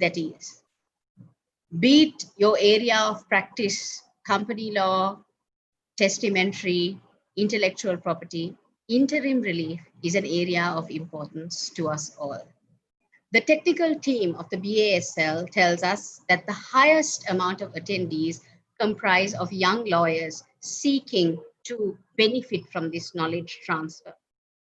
that is. Be it your area of practice, company law, testamentary, intellectual property, interim relief is an area of importance to us all. The technical team of the BASL tells us that the highest amount of attendees comprise of young lawyers seeking to benefit from this knowledge transfer.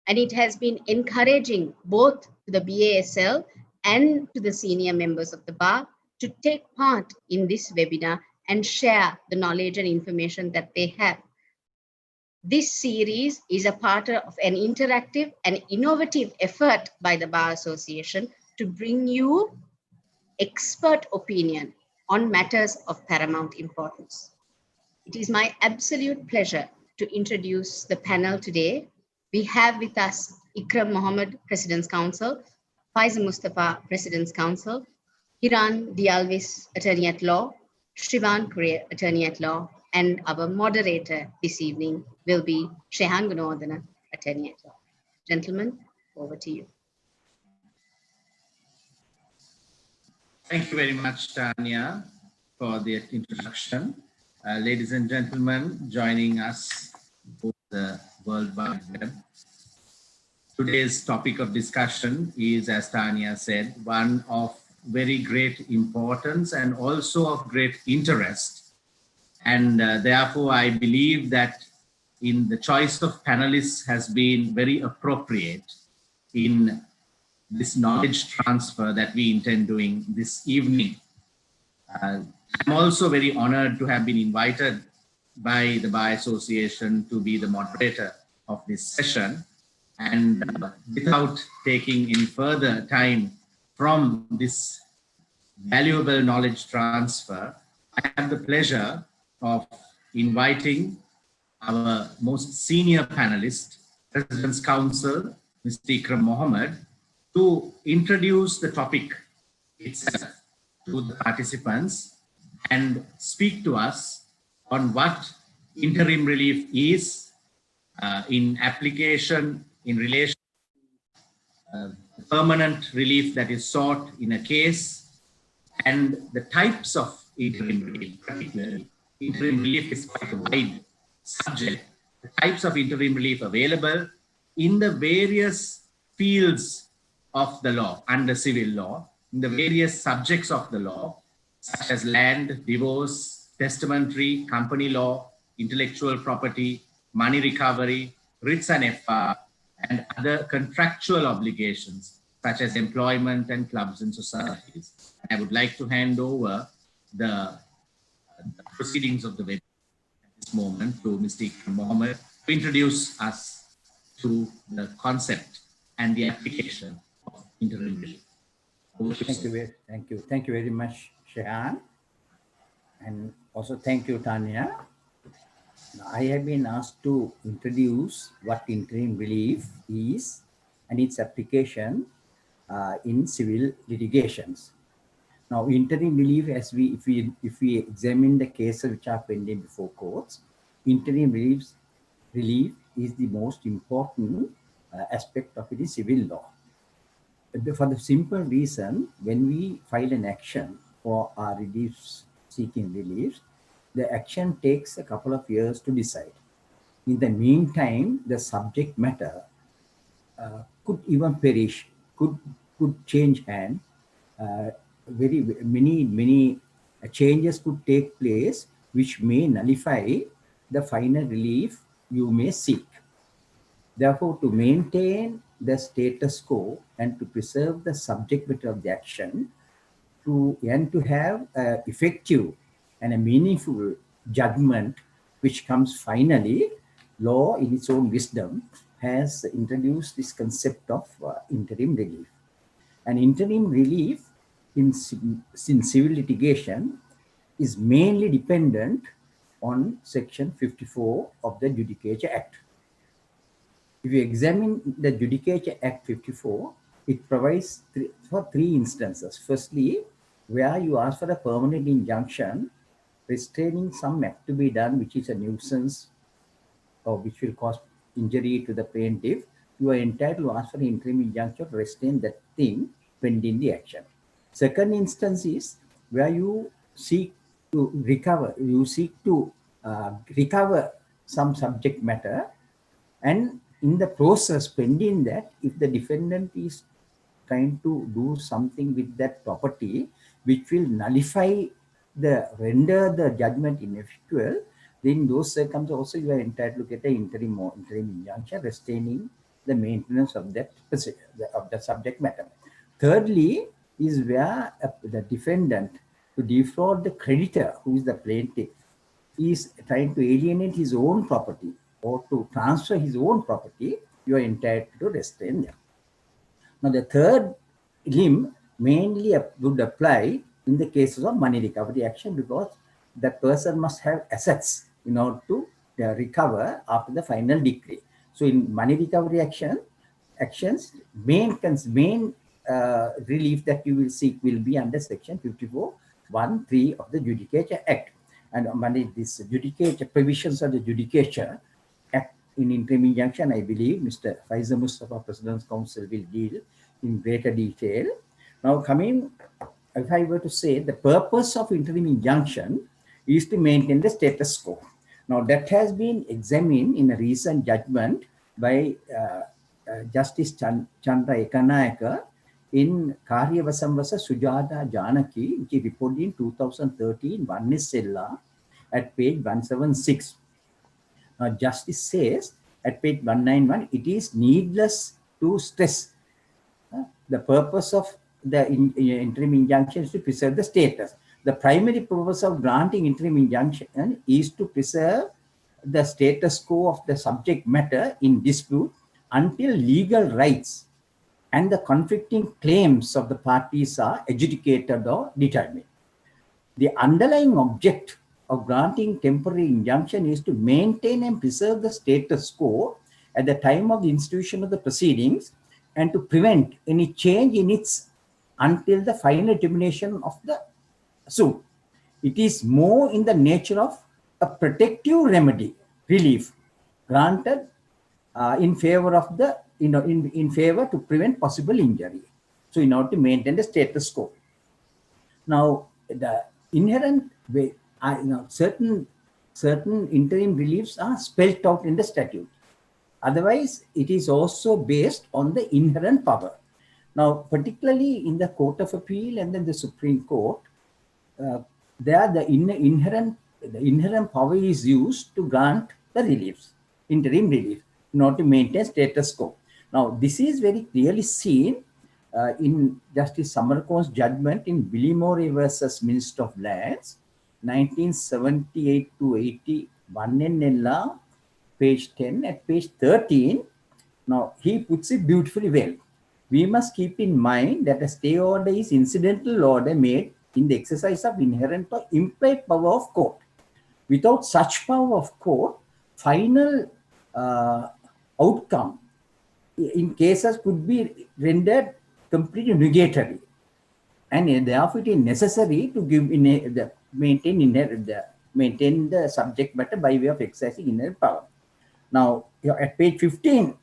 And it has been encouraging both to the BASL and to the senior members of the bar to take part in this webinar and share the knowledge and information that they have. This series is a part of an interactive and innovative effort by the Bar Association to bring you expert opinion on matters of paramount importance. It is my absolute pleasure to introduce the panel today. We have with us Ikram Mohammed, President's Counsel, Faiza Mustafa, President's Counsel, Hiran Dialvis, Attorney at Law, Shrivan Kurir, Attorney at Law, and our moderator this evening will be Shehan Gunawardena, Attorney at Law. Gentlemen, over to you. Thank you very much, Tanya, for the introduction. Ladies and gentlemen, joining us for the World Wide Web. Today's topic of discussion is, as Tanya said, one of very great importance and also of great interest. And therefore, I believe that in the choice of panelists has been very appropriate in this knowledge transfer that we intend doing this evening. I'm also very honored to have been invited by the Bar Association to be the moderator of this session. And without taking any further time from this valuable knowledge transfer, I have the pleasure of inviting our most senior panelist, President's Counsel, Mr. Ikram Mohammed, to introduce the topic itself to the participants and speak to us on what interim relief is in application in relation to permanent relief that is sought in a case, and the types of interim relief. Particularly, interim relief is quite a wide subject. The types of interim relief available in the various fields of the law, under civil law, in the various subjects of the law, such as land, divorce, testamentary, company law, intellectual property, money recovery, writs and FR, and other contractual obligations, such as employment and clubs and societies. I would like to hand over the proceedings of the webinar at this moment to Mr. Ikram Mohammed to introduce us to the concept and the application of interim relief. Thank you very much, Shehan. And also thank you, Tanya. I have been asked to introduce what interim relief is and its application in civil litigations. Now, interim relief, as if we examine the cases which are pending before courts, interim relief is the most important aspect of it in civil law. For the simple reason, when we file an action for our seeking relief, the action takes a couple of years to decide. In the meantime, the subject matter could even perish, could change hand. Very many changes could take place, which may nullify the final relief you may seek. Therefore, to maintain the status quo and to preserve the subject matter of the action, and to have effective and a meaningful judgment which comes finally, law in its own wisdom has introduced this concept of interim relief. And interim relief in civil litigation is mainly dependent on Section 54 of the Judicature Act. If you examine the Judicature Act 54, it provides for three instances. Firstly, where you ask for a permanent injunction restraining some act to be done which is a nuisance or which will cause injury to the plaintiff, you are entitled to ask for an interim injunction to restrain that thing pending the action. Second instance is where you seek to recover, recover some subject matter, and in the process pending that, if the defendant is trying to do something with that property which will nullify the render the judgment ineffectual, then those circumstances also you are entitled to get an interim injunction restraining the maintenance of that of the subject matter. Thirdly is where the defendant, to defraud the creditor, who is the plaintiff, is trying to alienate his own property or to transfer his own property, you are entitled to restrain them. Now, the third limb mainly would apply in the cases of money recovery action, because the person must have assets in order to recover after the final decree. So, in money recovery actions, main relief that you will seek will be under section 54(1)(3) of the Judicature Act. And this judicature provisions of the Judicature Act in interim injunction, I believe Mr. Faisal Mustafa, President's Counsel, will deal in greater detail. Now, if I were to say, the purpose of interim injunction is to maintain the status quo. Now, that has been examined in a recent judgment by Justice Chandra Ekanayaka in Karyavasam vs. Sujata Janaki, which is reported in 2013, Vannisella, at page 176. Now, Justice says at page 191, it is needless to stress the purpose of the interim injunction is to preserve the status. The primary purpose of granting interim injunction is to preserve the status quo of the subject matter in dispute until legal rights and the conflicting claims of the parties are adjudicated or determined. The underlying object of granting temporary injunction is to maintain and preserve the status quo at the time of the institution of the proceedings and to prevent any change in its until the final termination of the suit. It is more in the nature of a protective remedy, relief granted in favor of the, in favor to prevent possible injury. So, in order to maintain the status quo. Now, the inherent way, certain interim reliefs are spelled out in the statute. Otherwise, it is also based on the inherent power. Now, particularly in the Court of Appeal and then the Supreme Court, there the inherent power is used to grant the reliefs, interim relief, in order to maintain status quo. Now, this is very clearly seen in Justice Samarkon's judgment in Billimore versus Minister of Lands, 1978 to 81 NLR, page 10. At page 13, now he puts it beautifully well. We must keep in mind that a stay order is incidental order made in the exercise of inherent or implied power of court. Without such power of court, final outcome in cases could be rendered completely negatory, and therefore it is necessary to give maintain the subject matter by way of exercising inherent power. Now, at page 15,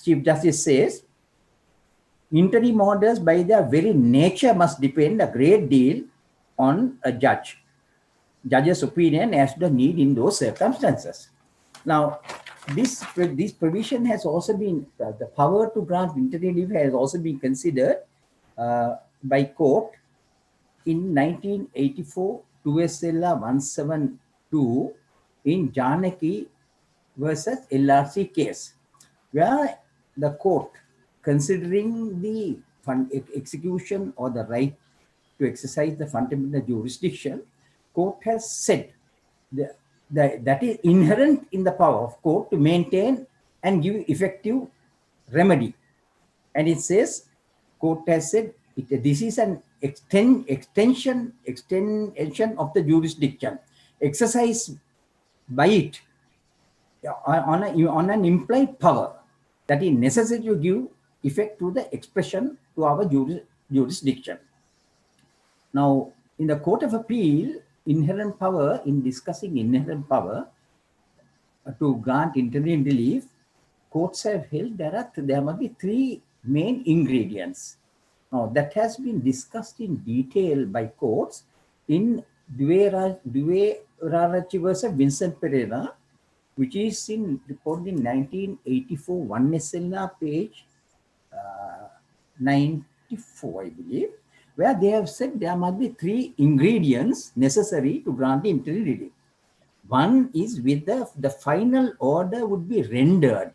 Chief Justice says, interim orders by their very nature must depend a great deal on a judge's opinion as to the need in those circumstances. Now, this provision has also been, the power to grant interim relief has also been considered by court in 1984, 2 SLR 172 in Janaki versus LRC case, where the court, considering the execution or the right to exercise the fundamental jurisdiction, court has said that is inherent in the power of court to maintain and give effective remedy. And it says, court has said, this is an extension of the jurisdiction exercised by it on an implied power that is necessary to give effect to the expression to our jurisdiction. Now, in the Court of Appeal, inherent power, in discussing inherent power to grant interim relief, courts have held there must be three main ingredients. Now, that has been discussed in detail by courts in Duverarachi versus Vincent Pereira, which is reported in 1984, 1 SLR page 94, I believe, where they have said there must be 3 ingredients necessary to grant interim relief. One is whether the final order would be rendered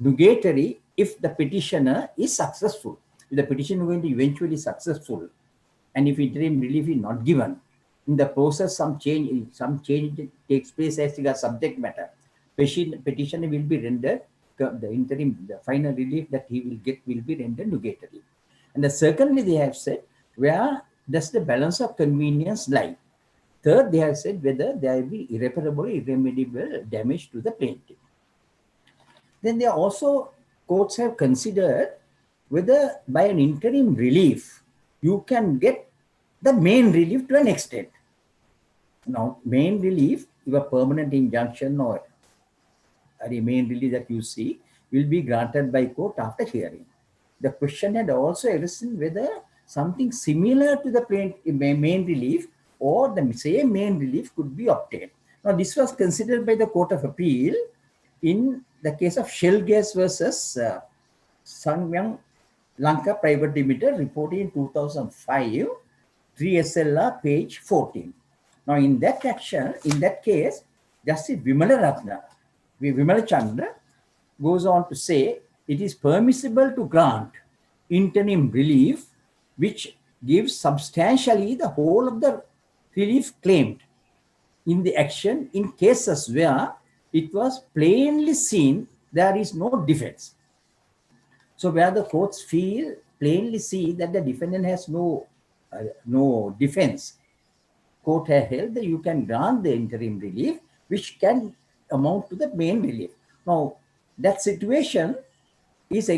nugatory if the petitioner is successful. If the petitioner is going to eventually successful, and if interim relief is not given, in the process some change takes place as regards subject matter, petitioner will be rendered the final relief that he will get will be rendered nugatory. And secondly, they have said where does the balance of convenience lie. Third, they have said whether there will be irreparable, irremediable damage to the plaintiff. Then they also, courts have considered whether by an interim relief, you can get the main relief to an extent. Now, main relief, your permanent injunction or the main relief that you see will be granted by court after hearing. The question had also arisen whether something similar to the main relief or the same main relief could be obtained. Now, this was considered by the Court of Appeal in the case of Shell Gas versus Sanghyang Lanka Private Limited, reported in 2005, 3 SLR, page 14. Now, in that action, in that case, Justice Vimala Chandra goes on to say it is permissible to grant interim relief which gives substantially the whole of the relief claimed in the action in cases where it was plainly seen there is no defense. So where the courts plainly see that the defendant has no defense, court has held that you can grant the interim relief which can amount to the main relief. Now, that situation is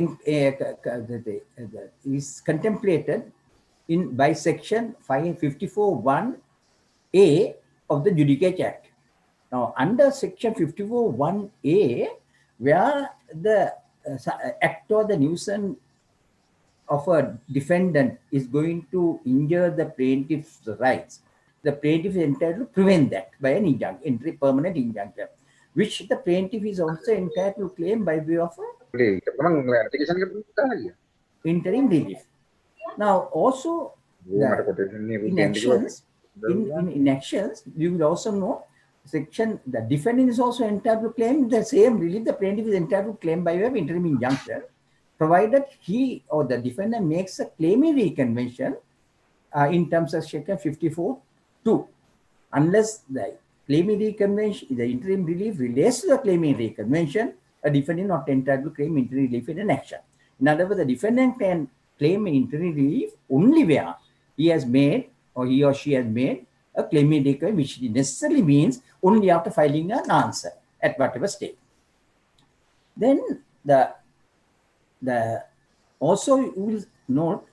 contemplated by section 554(1)(a) of the Judicature Act. Now, under section 541(a), where the act or the nuisance of a defendant is going to injure the plaintiff's rights, the plaintiff is entitled to prevent that by an injunction, permanent injunction, which the plaintiff is also entitled to claim by way of interim relief. Now, also in actions, you will also know the defendant is also entitled to claim the same relief the plaintiff is entitled to claim by way of interim injunction, provided he or the defendant makes a claiming reconvention in terms of section 54(2). Unless the claiming reconvention, the interim relief relates to the claiming reconvention, a defendant is not entitled to claim interim relief in an action. In other words, the defendant can claim interim relief only where he has made or he or she has made a claiming reconvention, which necessarily means only after filing an answer at whatever stage. Then also you will note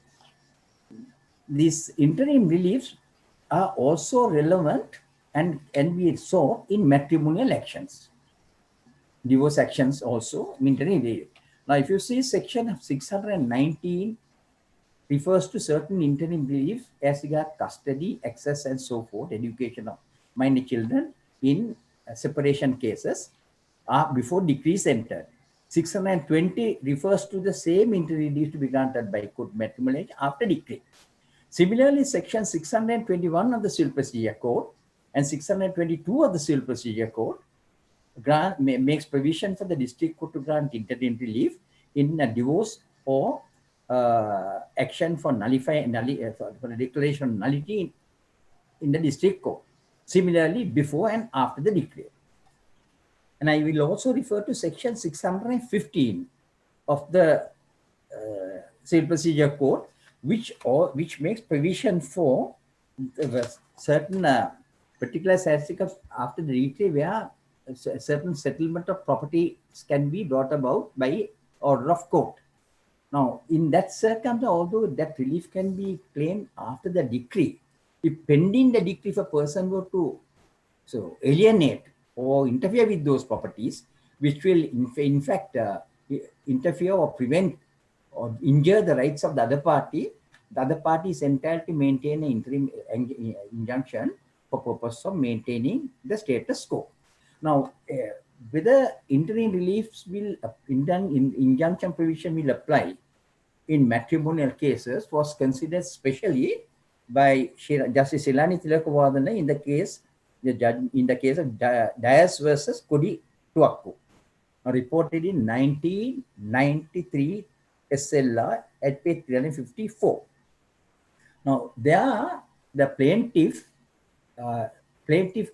these interim reliefs are also relevant and can be sought in matrimonial actions. Divorce actions also interim relief. Now, if you see section 619 refers to certain interim relief as regard custody, access, and so forth, education of minor children in separation cases before decree is entered. 620 refers to the same interim relief to be granted by court matrimonial after decree. Similarly, section 621 of the Civil Procedure Code and 622 of the Civil Procedure Code makes provision for the district court to grant interim relief in a divorce or action for for the declaration of nullity in the district court. Similarly, before and after the decree. And I will also refer to section 615 of the Civil Procedure Code, which makes provision for certain particular statistics after the decree where a certain settlement of property can be brought about by order of court. Now, in that circumstance, although that relief can be claimed after the decree, if pending the decree, if a person were to alienate or interfere with those properties, which will in fact interfere or prevent or injure the rights of the other party is entitled to maintain an interim injunction for purpose of maintaining the status quo. Now, whether interim reliefs will, injunction provision will apply in matrimonial cases was considered specially by Justice Shilani Tilakavadana in the case, of Dias versus Kodi Tuakku, reported in 1993 SLR at page 354. Now, there the plaintiff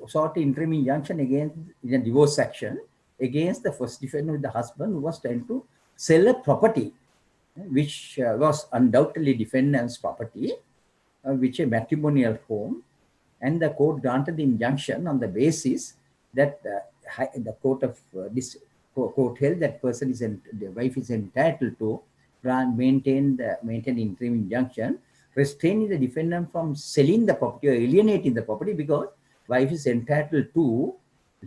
sought interim injunction against in a divorce action against the first defendant, the husband, who was trying to sell a property which was undoubtedly defendant's property, which a matrimonial home, and the court granted the injunction on the basis that the court held that the wife is entitled to maintain interim injunction, restraining the defendant from selling the property or alienating the property, because wife is entitled to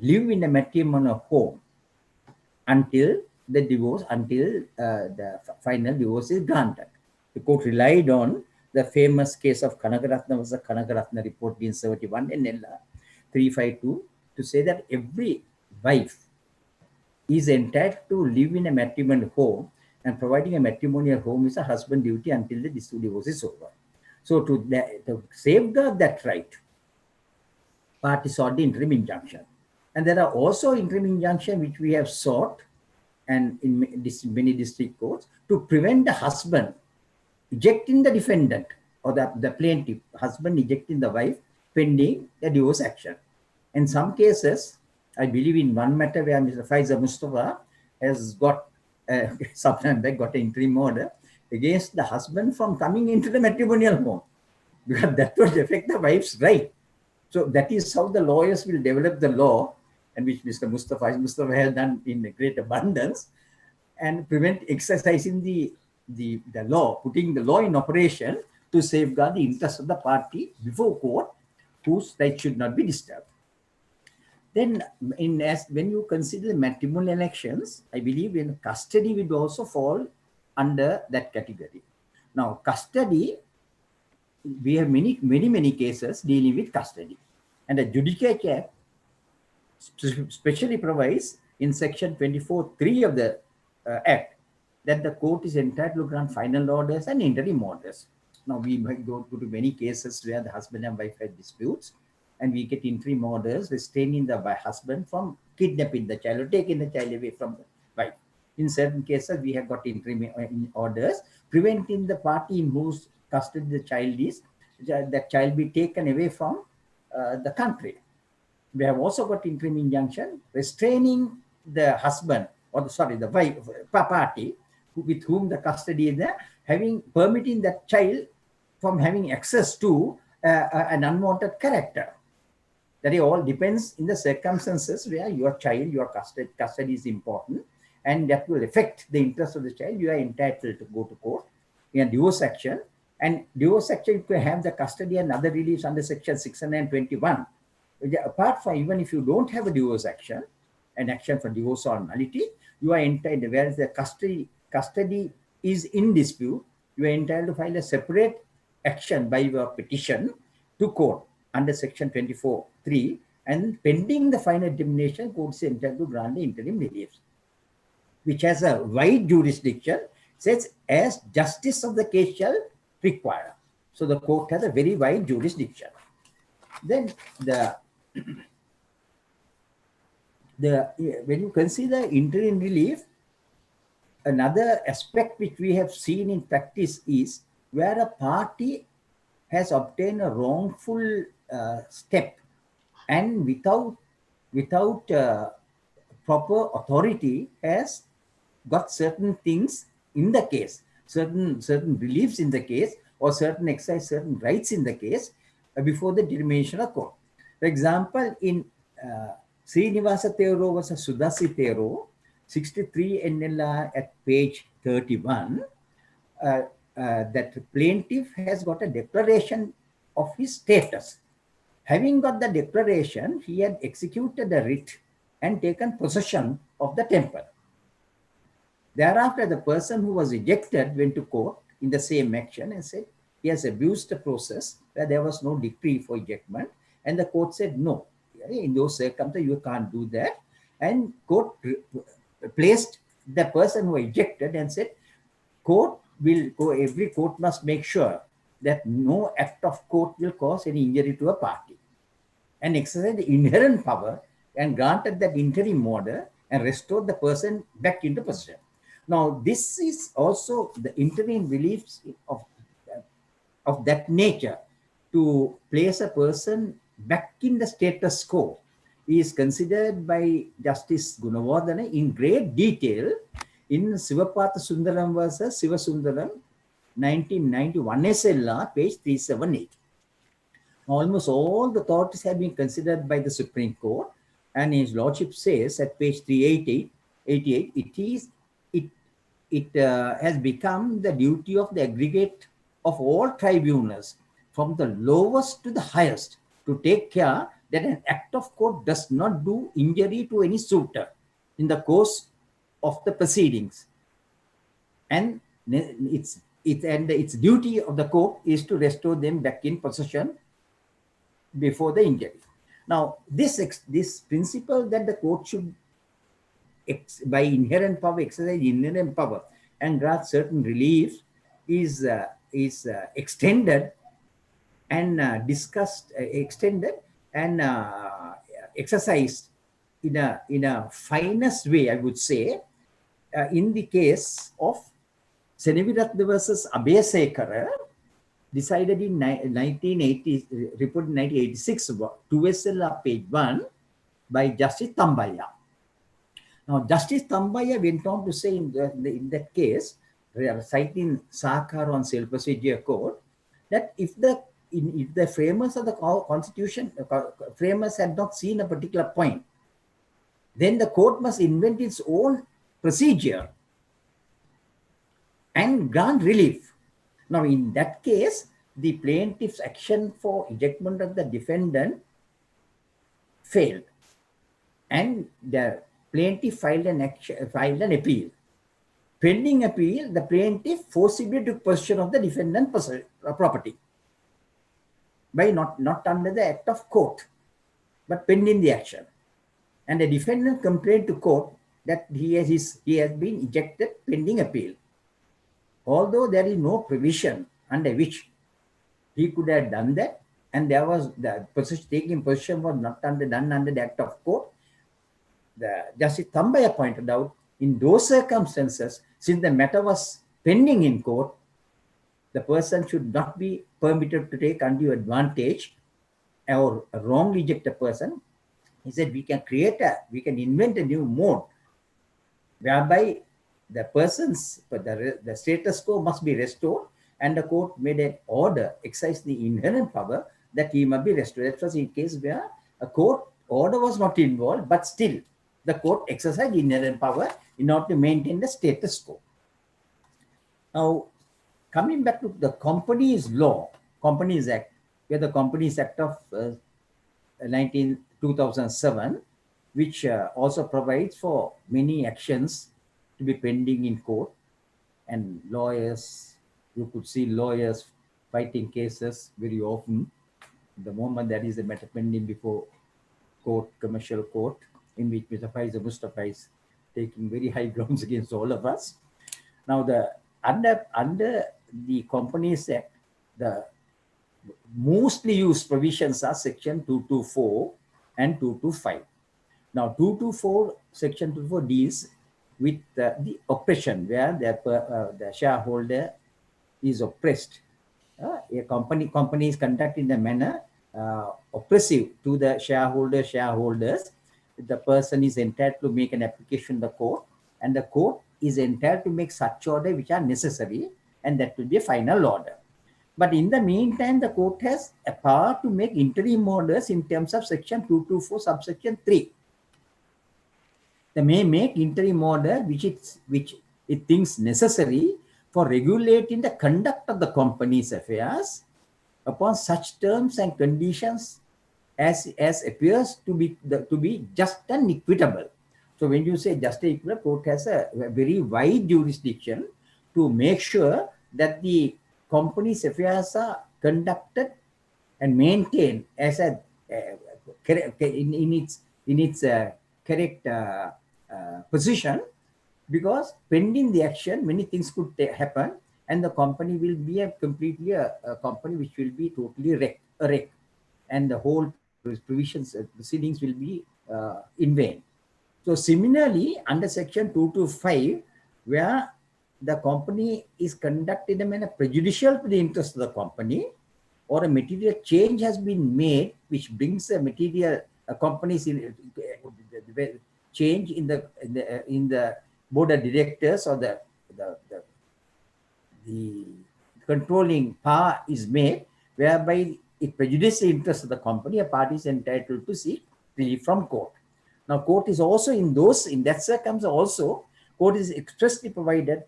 live in a matrimonial home until the final divorce is granted. The court relied on the famous case of Kanagaratna versus Kanagaratna report in 71 and NLR 352 to say that every wife is entitled to live in a matrimonial home, and providing a matrimonial home is a husband duty until the divorce is over. So to safeguard that right, parties sought the interim injunction. And there are also interim injunction which we have sought and in many district courts to prevent the husband ejecting the defendant or the plaintiff, husband ejecting the wife pending the divorce action. In some cases, I believe in one matter where Mr. Faisal Mustafa has got sometime back got an interim order against the husband from coming into the matrimonial home, because that would affect the wife's right. So that is how the lawyers will develop the law, and which Mr. Mustafa has done in great abundance, and prevent exercising the law, putting the law in operation to safeguard the interests of the party before court, whose rights should not be disturbed. Then, when you consider matrimonial elections, I believe in custody will also fall under that category. Now, custody, we have many cases dealing with custody, and the Judicature Act specially provides in section 24(3) of the Act that the court is entitled to grant final orders and interim orders. Now, we might go to many cases where the husband and wife have disputes, and we get interim orders restraining the husband from kidnapping the child or taking the child away from the wife. In certain cases, we have got interim orders preventing the party in whose custody the child is, that child be taken away from the country. We have also got interim injunction restraining the husband or the wife party with whom the custody is there, permitting that child from having access to an unwanted character. That it all depends in the circumstances where your child, your custody is important, and that will affect the interest of the child. You are entitled to go to court in a divorce action, and divorce action you can have the custody and other reliefs under section 621. Apart from, even if you don't have a divorce action, an action for divorce or nullity, you are entitled, whereas the custody is in dispute, you are entitled to file a separate action by your petition to court under section 24(3), and pending the final determination, court is entitled to grant the interim reliefs, which has a wide jurisdiction, says as justice of the case shall require. So the court has a very wide jurisdiction. Then when you consider interim relief, another aspect which we have seen in practice is where a party has obtained a wrongful step, and without proper authority has got certain things in the case, certain reliefs in the case, or certain rights in the case before the determination of court. For example, in Srinivasa Theoro versus Sudasi Theoro, 63 NLR at page 31, that plaintiff has got a declaration of his status. Having got the declaration, he had executed the writ and taken possession of the temple. Thereafter, the person who was ejected went to court in the same action and said he has abused the process where there was no decree for ejectment. And the court said, no, in those circumstances, you can't do that. And court placed the person who ejected and said, court will go, every court must make sure that no act of court will cause any injury to a party, and exercised the inherent power and granted that interim order and restored the person back into possession. Now, this is also the interim reliefs of that nature to place a person back in the status quo is considered by Justice Gunawardena in great detail in Sivapatha Sundaram versus Sivasundaram 1991 SLR, page 378. Almost all the authorities have been considered by the Supreme Court, and His Lordship says at page 388, it has become the duty of the aggregate of all tribunals, from the lowest to the highest, to take care that an act of court does not do injury to any suitor in the course of the proceedings. And its duty of the court is to restore them back in possession before the injury. Now, this principle that the court should, by inherent power, exercise inherent power and grant certain relief is extended and extended and exercised in a finest way, I would say, in the case of Seneviratne versus Abhesekara, decided in 1980, reported in 1986, 2SLR page 1 by Justice Tambaya. Now, Justice Tambaya went on to say in that case, citing Sakar on Civil Procedure Code, that if the framers of the Constitution, framers had not seen a particular point, then the court must invent its own procedure and grant relief. Now, in that case, the plaintiff's action for ejectment of the defendant failed, and the plaintiff filed an appeal. Pending appeal, the plaintiff forcibly took possession of the defendant's property by not under the act of court, but pending the action. And the defendant complained to court that he has been ejected pending appeal, although there is no provision under which he could have done that, and there was the taking possession was not done under the act of court. The Justice Tambaya pointed out, in those circumstances, since the matter was pending in court, the person should not be permitted to take undue advantage or wrongly eject a person. He said, we can invent a new mode whereby the the status quo must be restored, and the court made an order, exercise the inherent power that he must be restored. That was in case where a court order was not involved, but still the court exercised inherent power in order to maintain the status quo. Now, coming back to the Companies Law, Companies Act, where the Companies Act of 2007, which also provides for many actions to be pending in court, and lawyers, you could see lawyers fighting cases very often. The moment there is a matter pending before court, commercial court, in which Mr. Faiz Mustafa is taking very high grounds against all of us. Now, under the Companies Act, the mostly used provisions are Section 224 and 225. Now, 224, Section 224 deals with the oppression, where the shareholder is oppressed. A company is conducted in a manner oppressive to the shareholders. The person is entitled to make an application to the court, and the court is entitled to make such order which are necessary, and that will be a final order. But in the meantime, the court has a power to make interim orders in terms of Section 224, subsection 3. They may make interim order which it thinks necessary for regulating the conduct of the company's affairs upon such terms and conditions as appears to be just and equitable. So when you say just and equitable, court has a very wide jurisdiction to make sure that the company's affairs are conducted and maintained as a in its correct position, because pending the action, many things could happen, and the company will be a company which will be totally wrecked, and the whole provisions proceedings will be in vain. So similarly, under section 225, where the company is conducted in a manner prejudicial to the interest of the company, or a material change has been made which brings a material company's change in the board of directors, or the controlling power is made, whereby it prejudices the interest of the company, a party is entitled to seek relief from court. Now, court is also in that circumstance also, court is expressly provided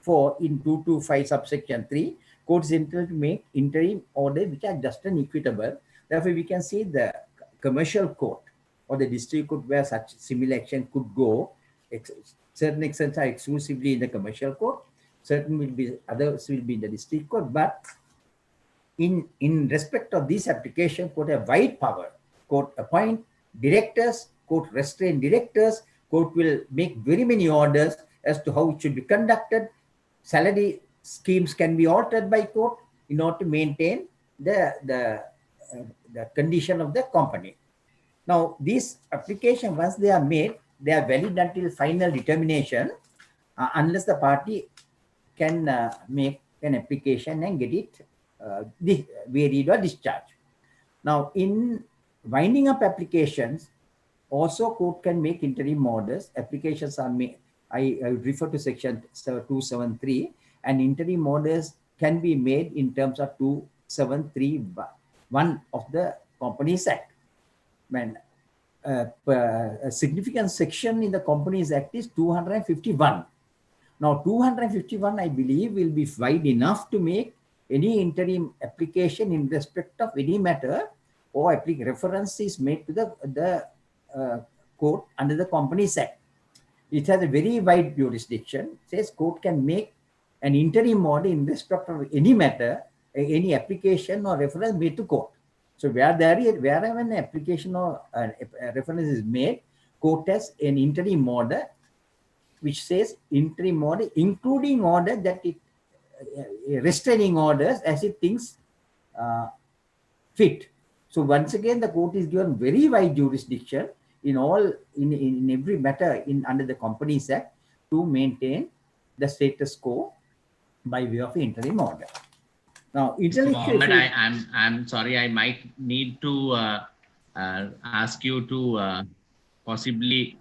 for in 225 subsection 3, court is entitled to make interim orders which are just and equitable. Therefore, we can say the commercial court or the district court where such similar action could go, certain exceptions are exclusively in the commercial court, others will be in the district court, but in respect of this application, court have wide power. Court appoint directors, court restrain directors, court will make very many orders as to how it should be conducted. Salary schemes can be altered by court in order to maintain the condition of the company. Now, these applications, once they are made, they are valid until final determination, unless the party can make an application and get it varied or discharged. Now, in winding up applications, also court can make interim orders. Applications are made. I refer to section 273, and interim orders can be made in terms of 273(1) of the Companies Act. When a significant section in the Companies Act is 251. Now, 251, I believe, will be wide enough to make any interim application in respect of any matter, or reference is made to the court under the Companies Act. It has a very wide jurisdiction. It says court can make an interim order in respect of any matter, any application or reference made to court. So wherever an application or a reference is made, court has an interim order which says interim order, including order that it restraining orders as it thinks fit. So once again, the court is given very wide jurisdiction in every matter under the Companies Act to maintain the status quo by way of interim order. Now, I'm sorry, I might need to ask you to possibly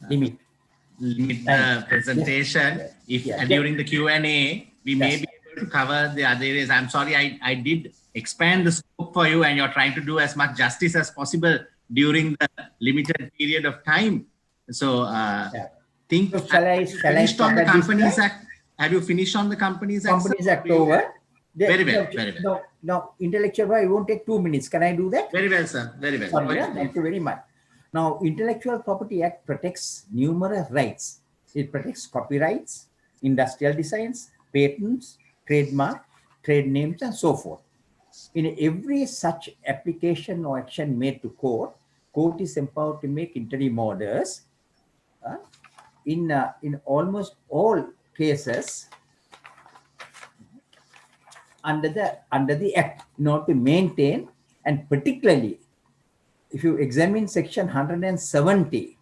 limit the presentation. During the Q&A, we may be able to cover the other areas. I'm sorry, I did expand the scope for you, and you're trying to do as much justice as possible during the limited period of time. So, shall I finished on the Companies Act? Have you finished on the Companies Act? Companies Act over. Very well. No, intellectual property, it won't take 2 minutes. Can I do that? Very well, sir. Very well. Sorry, thank you very much. Now, Intellectual Property Act protects numerous rights. It protects copyrights, industrial designs, patents, trademark, trade names, and so forth. In every such application or action made to court is empowered to make interim orders. In almost all cases, under the Act, in order to maintain, and particularly if you examine section 170,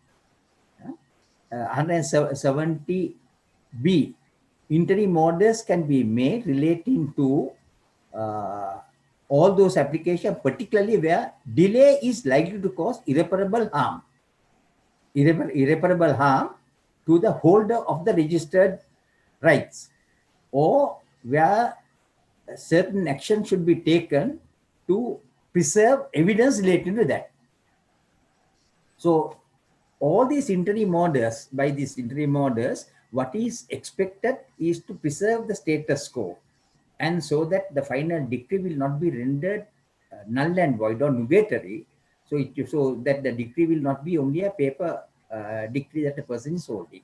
170B, interim orders can be made relating to all those applications, particularly where delay is likely to cause irreparable harm. Irreparable harm to the holder of the registered rights, or where certain action should be taken to preserve evidence related to that. So all these interim orders, by these interim orders, what is expected is to preserve the status quo, and so that the final decree will not be rendered null and void or nugatory. So that the decree will not be only a paper decree that a person is holding.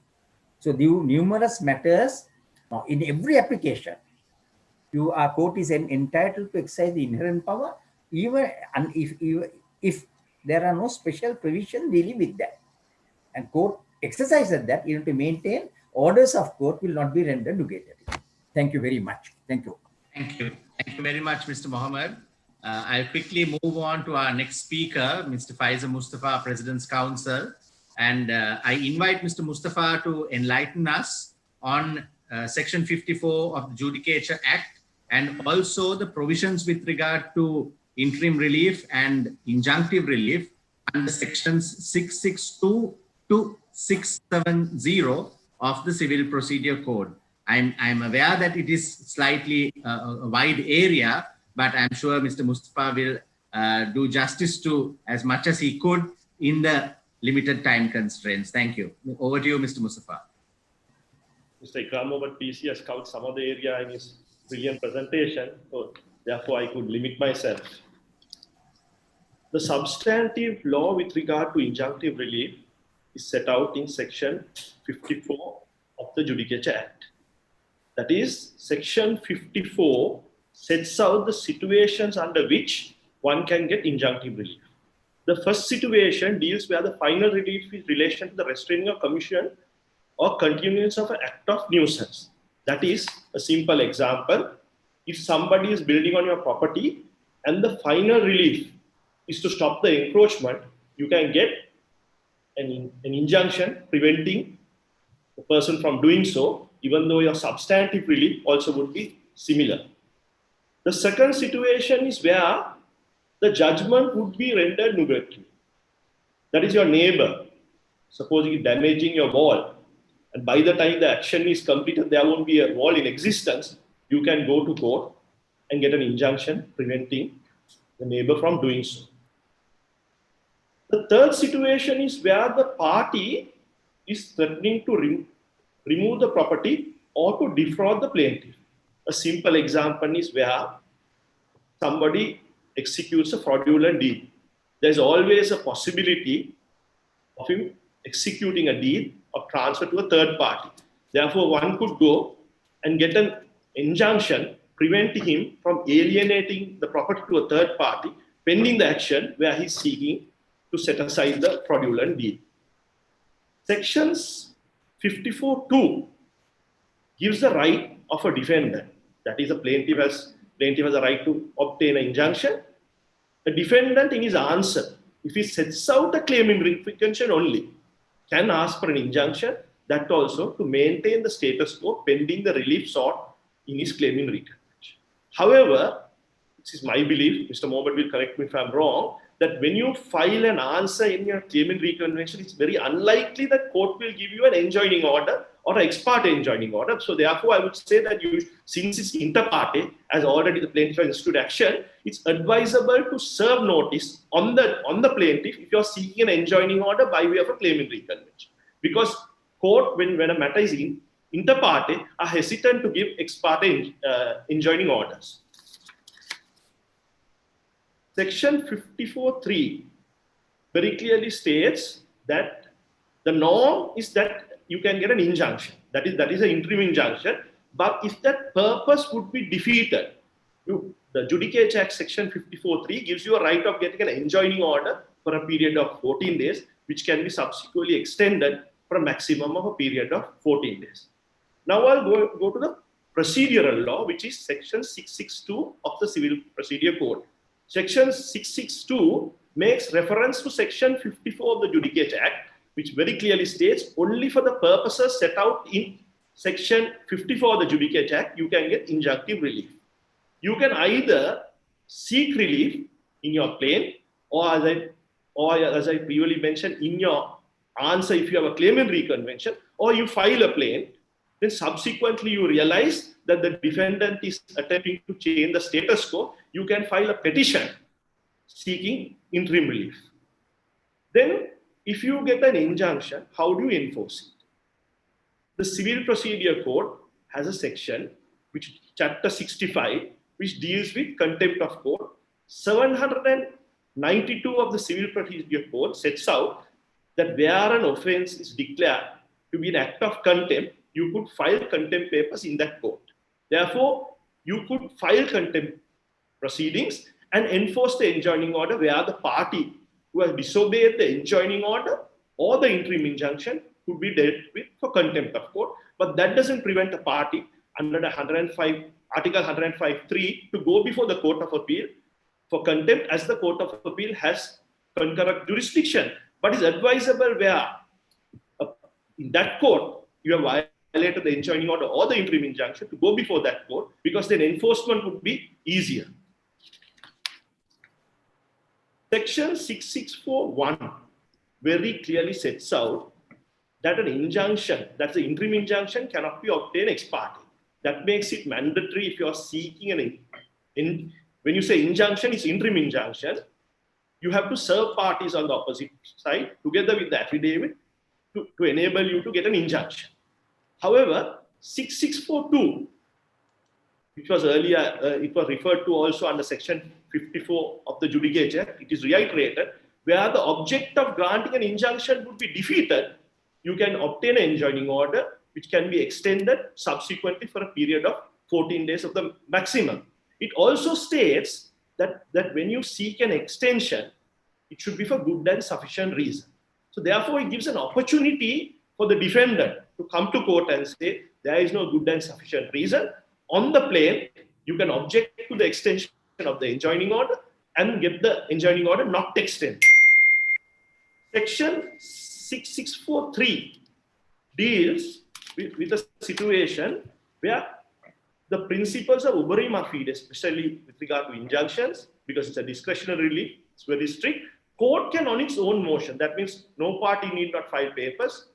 So the numerous matters in every application, our court is entitled to exercise the inherent power, even and if there are no special provision dealing with that, and court exercises that, you know, to maintain orders of court will not be rendered nugatory. Thank you very much. Thank you. Thank you. Thank you very much, Mr. Mohammed. I'll quickly move on to our next speaker, Mr. Faisal Mustafa, President's Counsel. And I invite Mr. Mustafa to enlighten us on Section 54 of the Judicature Act, and also the provisions with regard to interim relief and injunctive relief under Sections 662 to 670 of the Civil Procedure Code. I'm aware that it is slightly a wide area, but I'm sure Mr. Mustafa will do justice to as much as he could in the limited time constraints. Thank you. Over to you, Mr. Mustafa. Mr. Ikram Mohammed PC has covered some of the area in his brilliant presentation, so therefore I could limit myself. The substantive law with regard to injunctive relief is set out in Section 54 of the Judicature Act. That is, Section 54 sets out the situations under which one can get injunctive relief. The first situation deals where the final relief is in relation to the restraining of commission or continuance of an act of nuisance. That is a simple example. If somebody is building on your property and the final relief is to stop the encroachment, you can get an injunction preventing the person from doing so, even though your substantive relief also would be similar. The second situation is where the judgment would be rendered nugatory. That is, your neighbor, supposing damaging your wall, and by the time the action is completed, there won't be a wall in existence, you can go to court and get an injunction preventing the neighbor from doing so. The third situation is where the party is threatening to remove the property or to defraud the plaintiff. A simple example is where somebody executes a fraudulent deed. There's always a possibility of him executing a deed or transfer to a third party. Therefore, one could go and get an injunction preventing him from alienating the property to a third party pending the action where he's seeking to set aside the fraudulent deed. Sections 54(2) gives the right of a defendant, that is, a plaintiff has a right to obtain an injunction. The defendant, in his answer, if he sets out a claim in reconvention only, can ask for an injunction, that also to maintain the status quo pending the relief sought in his claim in reconvention. However, this is my belief, Mr. Mohammed will correct me if I'm wrong, that when you file an answer in your claim in reconvention, it's very unlikely that court will give you an enjoining order or an ex parte enjoining order. So therefore, I would say that since it's inter parte, as already the plaintiff has instituted action, it's advisable to serve notice on the plaintiff if you're seeking an enjoining order by way of a claim in reconvention. Because court, when a matter is inter parte, are hesitant to give ex parte enjoining orders. Section 54(3) very clearly states that the norm is that you can get an injunction. That is an interim injunction. But if that purpose would be defeated, the Judicature Act Section 54(3) gives you a right of getting an enjoining order for a period of 14 days, which can be subsequently extended for a maximum of a period of 14 days. Now I'll go to the procedural law, which is Section 662 of the Civil Procedure Code. Section 662 makes reference to Section 54 of the Judicature Act, which very clearly states only for the purposes set out in Section 54 of the Judicature Act, you can get injunctive relief. You can either seek relief in your claim, or as I previously mentioned, in your answer if you have a claim in reconvention, or you file a claim, then subsequently you realize that the defendant is attempting to change the status quo, you can file a petition seeking interim relief. Then, if you get an injunction, how do you enforce it? The Civil Procedure Code has a section, which Chapter 65, which deals with contempt of court. 792 of the Civil Procedure Code sets out that where an offense is declared to be an act of contempt, you could file contempt papers in that court. Therefore, you could file contempt proceedings and enforce the enjoining order where the party who has disobeyed the enjoining order or the interim injunction could be dealt with for contempt of court. But that doesn't prevent a party under the Article 105.3 to go before the Court of Appeal for contempt, as the Court of Appeal has concurrent jurisdiction. But it's advisable where in that court you have violated the enjoining order or the interim injunction to go before that court, because then enforcement would be easier. Section 6641 very clearly sets out that an injunction, that's the interim injunction, cannot be obtained ex parte. That makes it mandatory if you are seeking when you say injunction, it's interim injunction, you have to serve parties on the opposite side together with the affidavit to enable you to get an injunction. However, 6642, which was earlier, it was referred to also under section 54 of the Judicature, it is reiterated, where the object of granting an injunction would be defeated, you can obtain an enjoining order, which can be extended subsequently for a period of 14 days of the maximum. It also states that when you seek an extension, it should be for good and sufficient reason. So therefore, it gives an opportunity for the defendant to come to court and say, there is no good and sufficient reason. On the plane, you can object to the extension of the enjoining order and get the enjoining order not extended. Section 6643 deals with a situation where the principles of uberrima fide, especially with regard to injunctions, because it's a discretionary relief, it's very strict. Court can on its own motion, that means no party need not file papers.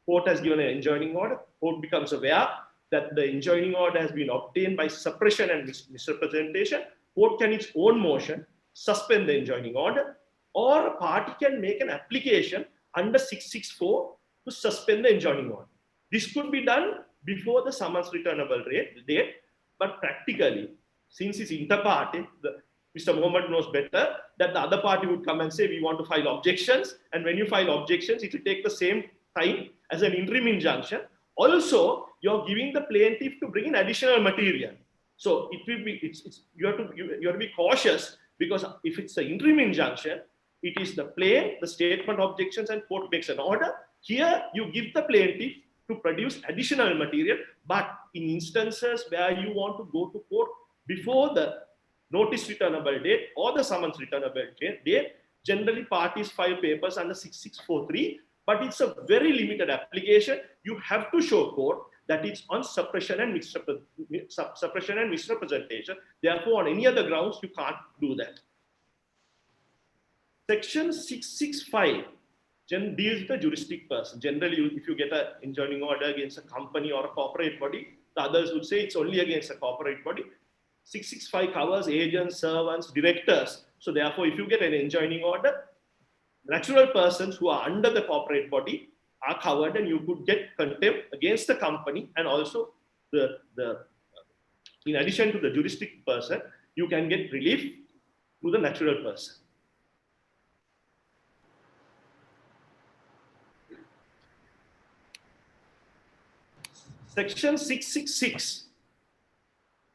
Court has given an enjoining order. Court becomes aware that the enjoining order has been obtained by suppression and misrepresentation. Court can its own motion suspend the enjoining order, or a party can make an application under 664 to suspend the enjoining order. This could be done before the summons returnable date, but practically, since it's inter party, Mr. Mohammed knows better that the other party would come and say, we want to file objections. And when you file objections, it will take the same time as an interim injunction. Also, you're giving the plaintiff to bring in additional material. So it will be, you have to be cautious, because if it's an interim injunction, it is the statement objections and court makes an order. Here, you give the plaintiff to produce additional material, but in instances where you want to go to court before the notice returnable date or the summons returnable date, generally parties file papers under 6643, but it's a very limited application. You have to show court that it's on suppression and misrepresentation. Therefore, on any other grounds, you can't do that. Section 665 deals with the juristic person. Generally, if you get an enjoining order against a company or a corporate body, the others would say it's only against a corporate body. 665 covers agents, servants, directors. So therefore, if you get an enjoining order, natural persons who are under the corporate body are covered, and you could get contempt against the company, and also in addition to the juristic person, you can get relief to the natural person. Section 666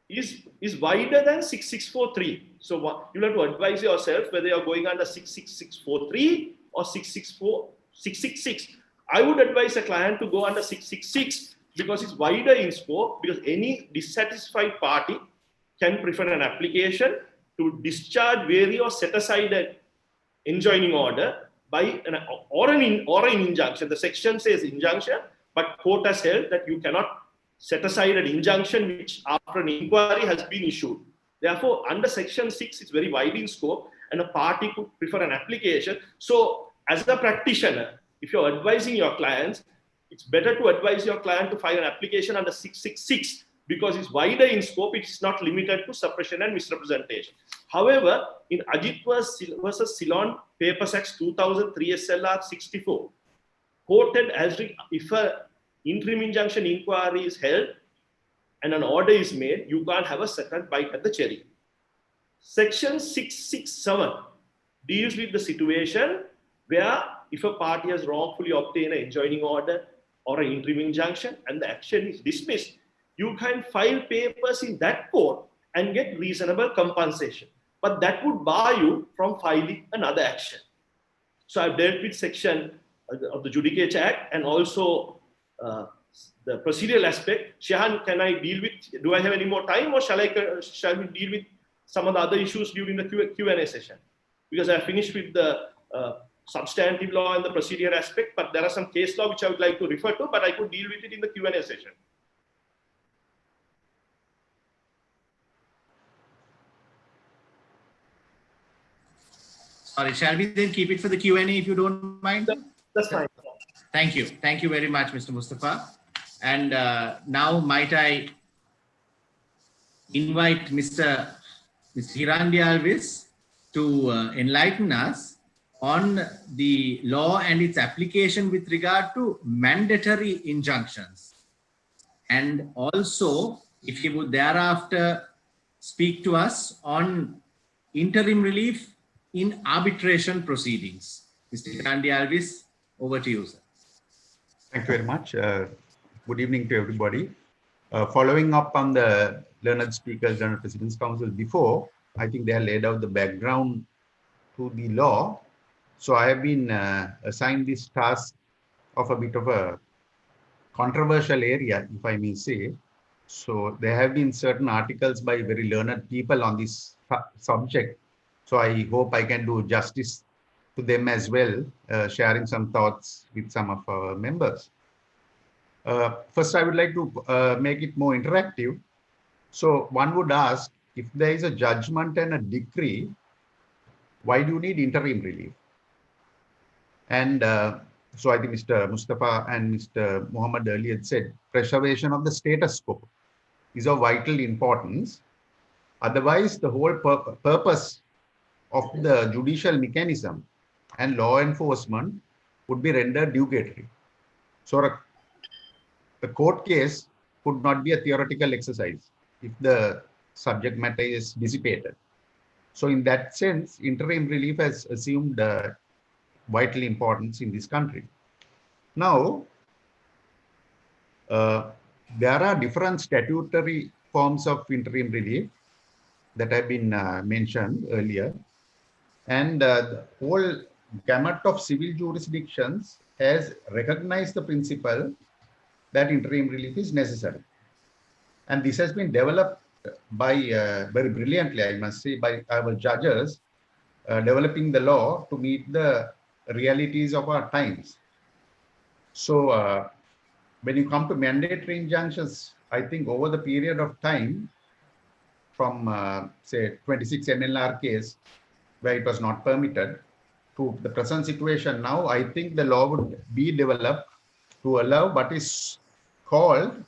is wider than 6643. So you'll have to advise yourself whether you're going under 66643 or 666. I would advise a client to go under 666 because it's wider in scope, because any dissatisfied party can prefer an application to discharge, vary, or set aside an enjoining order by an injunction. The section says injunction, but court has held that you cannot set aside an injunction which after an inquiry has been issued. Therefore, under section 6, it's very wide in scope, and a party could prefer an application. So as a practitioner, if you're advising your clients, it's better to advise your client to file an application under 666 because it's wider in scope. It's not limited to suppression and misrepresentation. However, in Ajit versus Ceylon Papers Act 2003 SLR 64, quoted as if an interim injunction inquiry is held and an order is made, you can't have a second bite at the cherry. Section 667 deals with the situation where if a party has wrongfully obtained an enjoining order or an interim injunction and the action is dismissed, you can file papers in that court and get reasonable compensation. But that would bar you from filing another action. So I've dealt with section of the Judicature Act and also the procedural aspect. Shehan, can I deal with, do I have any more time or shall we deal with some of the other issues during the Q&A session? Because I finished with the substantive law and the procedural aspect, but there are some case law which I would like to refer to, but I could deal with it in the Q&A session. Sorry, shall we then keep it for the Q&A if you don't mind? That's fine. Thank you. Thank you very much, Mr. Mustafa. And now might I invite Mr. Hirandi Alvis to enlighten us on the law and its application with regard to mandatory injunctions. And also, if he would thereafter speak to us on interim relief in arbitration proceedings. Mr. Hirandi Alvis, over to you, sir. Thank you very much. Good evening to everybody. Following up on the learned speakers, learned President's Council before, I think they have laid out the background to the law. So I have been assigned this task of a bit of a controversial area, if I may say. So there have been certain articles by very learned people on this subject. So I hope I can do justice to them as well, sharing some thoughts with some of our members. First, I would like to make it more interactive. So one would ask, if there is a judgment and a decree, why do you need interim relief? And so I think Mr. Mustafa and Mr. Muhammad earlier said, preservation of the status quo is of vital importance. Otherwise, the whole purpose of the judicial mechanism and law enforcement would be rendered nugatory. So a court case could not be a theoretical exercise if the subject matter is dissipated. So in that sense, interim relief has assumed vital importance in this country. Now, there are different statutory forms of interim relief that have been mentioned earlier. And the whole gamut of civil jurisdictions has recognized the principle that interim relief is necessary. And this has been developed by very brilliantly, I must say, by our judges developing the law to meet the realities of our times. So when you come to mandatory injunctions, I think over the period of time from say 26 MLR case, where it was not permitted, to the present situation now, I think the law would be developed to allow what is called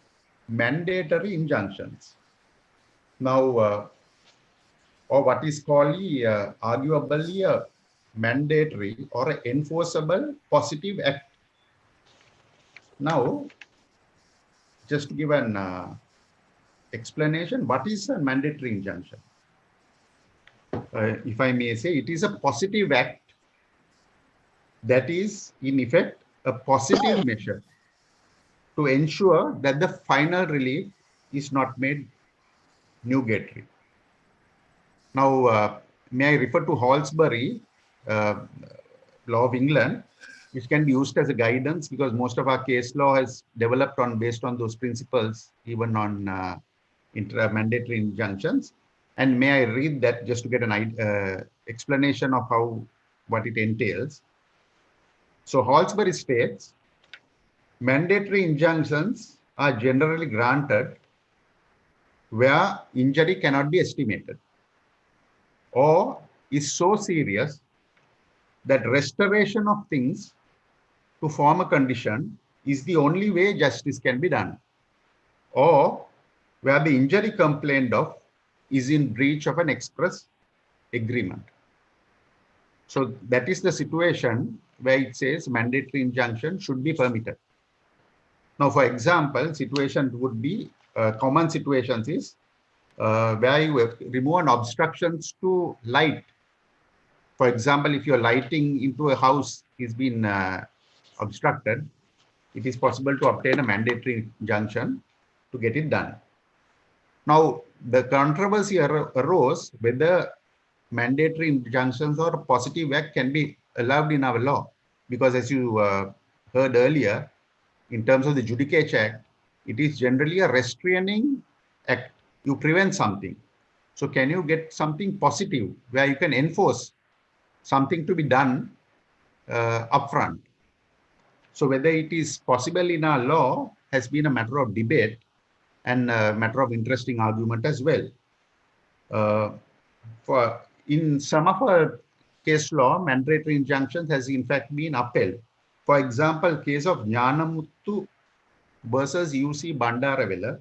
mandatory injunctions. Now, or what is called arguably a mandatory or an enforceable positive act. Now, just to give an explanation, what is a mandatory injunction? If I may say, it is a positive act that is in effect a positive measure to ensure that the final relief is not made nugatory. Now, may I refer to Halsbury, law of England, which can be used as a guidance because most of our case law has developed based on those principles, even on mandatory injunctions. And may I read that just to get an explanation of what it entails. So Halsbury states, mandatory injunctions are generally granted where injury cannot be estimated or is so serious that restoration of things to former condition is the only way justice can be done, or where the injury complained of is in breach of an express agreement. So that is the situation where it says mandatory injunction should be permitted. Now, for example, situation would be common situations is where you remove an obstructions to light For example, if your lighting into a house is been obstructed, it is possible to obtain a mandatory injunction to get it done. Now, the controversy arose whether mandatory injunctions or positive act can be allowed in our law. Because as you heard earlier, in terms of the Judicature Act, it is generally a restraining act. You prevent something. So can you get something positive where you can enforce something to be done upfront? So whether it is possible in our law has been a matter of debate and a matter of interesting argument as well. In some of our case law, mandatory injunctions has in fact been upheld. For example, case of Jnanamuthu versus UC Bandaravela,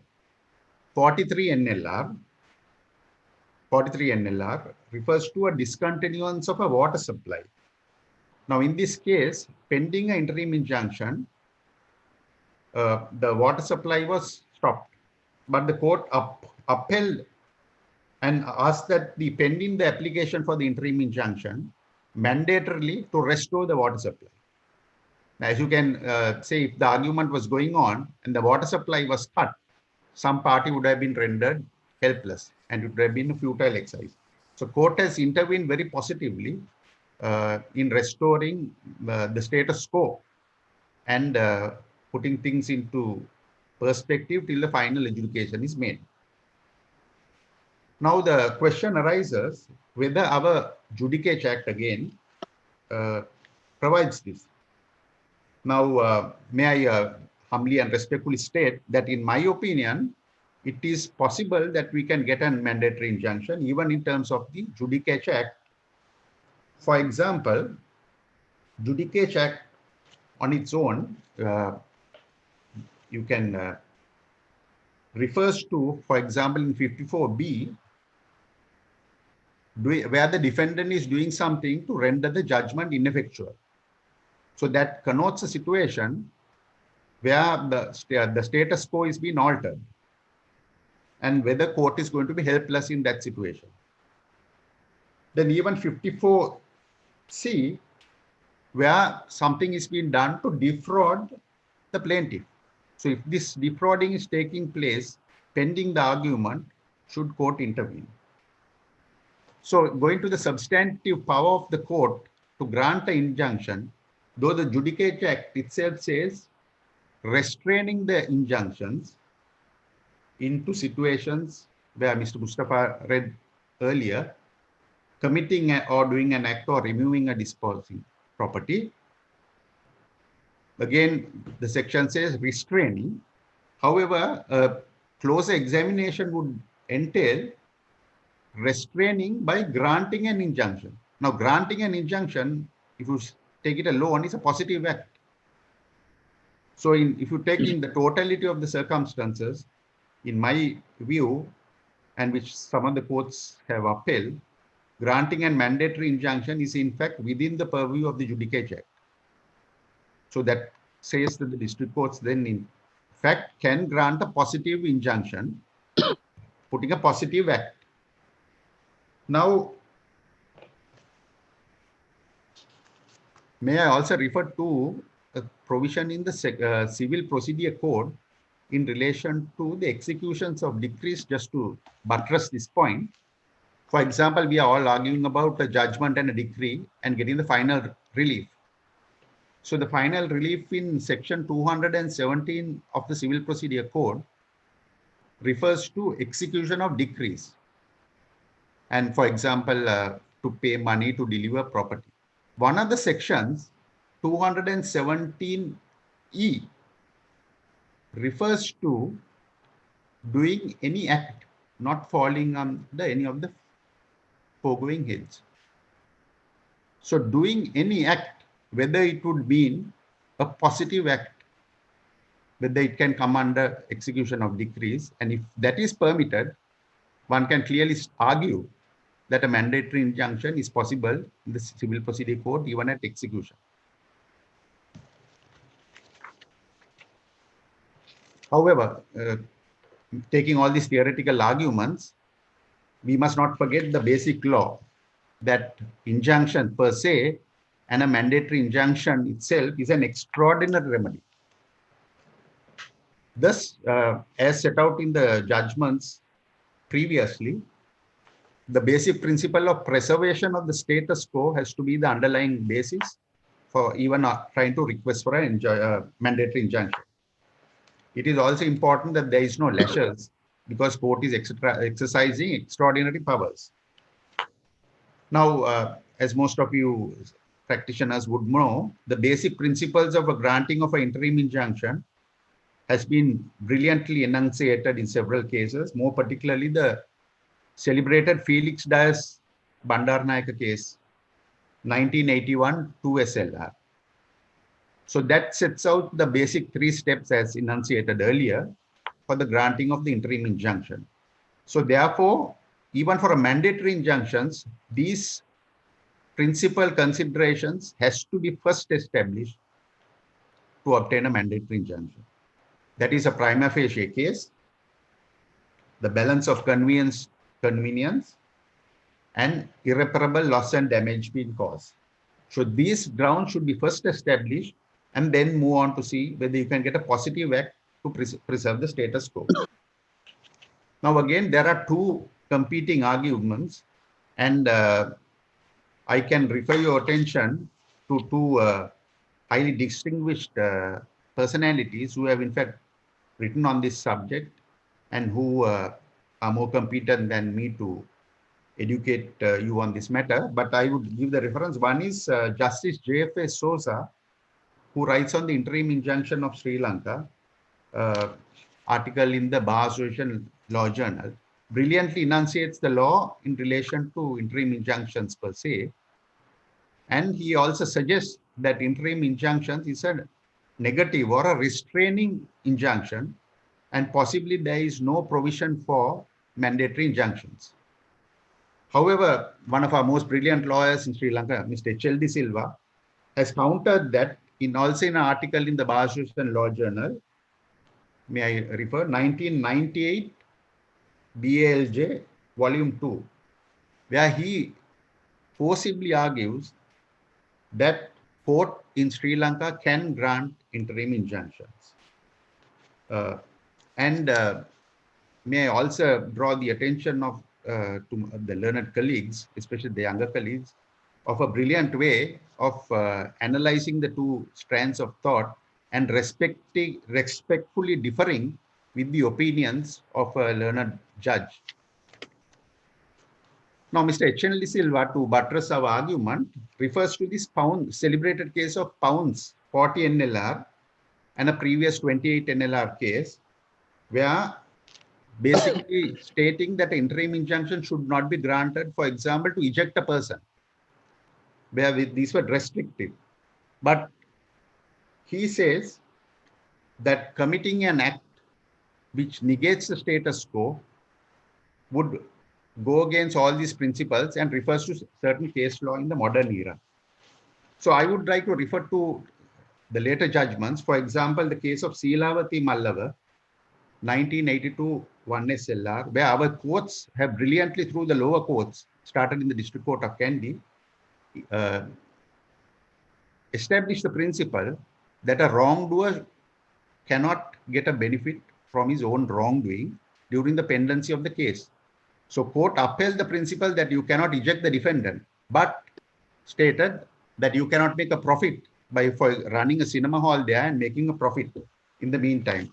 43 NLR refers to a discontinuance of a water supply. Now, in this case, pending an interim injunction, the water supply was stopped, but the court upheld and asked that the pending the application for the interim injunction mandatorily to restore the water supply. Now, as you can say, if the argument was going on and the water supply was cut, some party would have been rendered helpless and it would have been a futile exercise. So court has intervened very positively in restoring the status quo and putting things into perspective till the final adjudication is made. Now the question arises whether our Judicature Act again provides this. Now, may I humbly and respectfully state that in my opinion, it is possible that we can get a mandatory injunction even in terms of the Judicature Act. For example, Judicature Act on its own, you can refers to, for example, in 54B, where the defendant is doing something to render the judgment ineffectual. So that connotes a situation where the status quo is being altered and whether court is going to be helpless in that situation. Then even 54C, where something is being done to defraud the plaintiff. So if this defrauding is taking place pending the argument, should court intervene? So going to the substantive power of the court to grant an injunction, though the Judicature Act itself says restraining the injunctions into situations where Mr. Mustafa read earlier, committing or doing an act or removing a disposing property. Again, the section says restraining. However, a closer examination would entail restraining by granting an injunction. Now, granting an injunction, if you take it alone, is a positive act. So if you take in the totality of the circumstances, in my view, and which some of the courts have upheld, granting a mandatory injunction is in fact within the purview of the Judicature Act. So that says that the district courts then in fact can grant a positive injunction, putting a positive act. Now, may I also refer to a provision in the Civil Procedure Code in relation to the executions of decrees, just to buttress this point. For example, we are all arguing about a judgment and a decree and getting the final relief. So the final relief in section 217 of the Civil Procedure Code refers to execution of decrees. And for example, to pay money to deliver property. One of the sections, 217E, refers to doing any act not falling under any of the foregoing heads. So doing any act, whether it would mean a positive act, whether it can come under execution of decrees, and if that is permitted, one can clearly argue that a mandatory injunction is possible in the Civil Procedure Code even at execution. However, taking all these theoretical arguments, we must not forget the basic law that injunction per se and a mandatory injunction itself is an extraordinary remedy. Thus, as set out in the judgments previously, the basic principle of preservation of the status quo has to be the underlying basis for even trying to request for a mandatory injunction. It is also important that there is no leisures because court is exercising extraordinary powers. Now, as most of you practitioners would know, the basic principles of a granting of an interim injunction has been brilliantly enunciated in several cases, more particularly the celebrated Felix Dias Bandaranaike case, 1981 2 SLR. So that sets out the basic 3 steps as enunciated earlier for the granting of the interim injunction. So therefore, even for a mandatory injunctions, these principal considerations has to be first established to obtain a mandatory injunction. That is a prima facie case, the balance of convenience, and irreparable loss and damage being caused. So these grounds should be first established and then move on to see whether you can get a positive act to preserve the status quo. Now, again, there are 2 competing arguments, and I can refer your attention to 2 highly distinguished personalities who have in fact written on this subject and who are more competent than me to educate you on this matter. But I would give the reference. One is Justice J.F.A. Sousa, who writes on the interim injunction of Sri Lanka, article in the Bar Association Law Journal, brilliantly enunciates the law in relation to interim injunctions per se. And he also suggests that interim injunctions is a negative or a restraining injunction, and possibly there is no provision for mandatory injunctions. However, one of our most brilliant lawyers in Sri Lanka, Mr. H.L. De Silva, has countered that in also in an article in the Bar Association Law Journal, may I refer, 1998 BALJ Volume 2, where he forcibly argues that court in Sri Lanka can grant interim injunctions. May I also draw the attention of to the learned colleagues, especially the younger colleagues, of a brilliant way of analyzing the 2 strands of thought and respectfully differing with the opinions of a learned judge. Now, Mr. H.L. De Silva, to buttress our argument, refers to this celebrated case of Pounds 40 NLR and a previous 28 NLR case, where basically stating that interim injunction should not be granted, for example, to eject a person, where these were restrictive. But he says that committing an act which negates the status quo would go against all these principles and refers to certain case law in the modern era. So I would like to refer to the later judgments. For example, the case of Seelavati Mallava, 1982 1 SLR, where our courts have brilliantly, through the lower courts, started in the District Court of Kandy, established the principle that a wrongdoer cannot get a benefit from his own wrongdoing during the pendency of the case. So court upheld the principle that you cannot eject the defendant, but stated that you cannot make a profit by running a cinema hall there and making a profit in the meantime.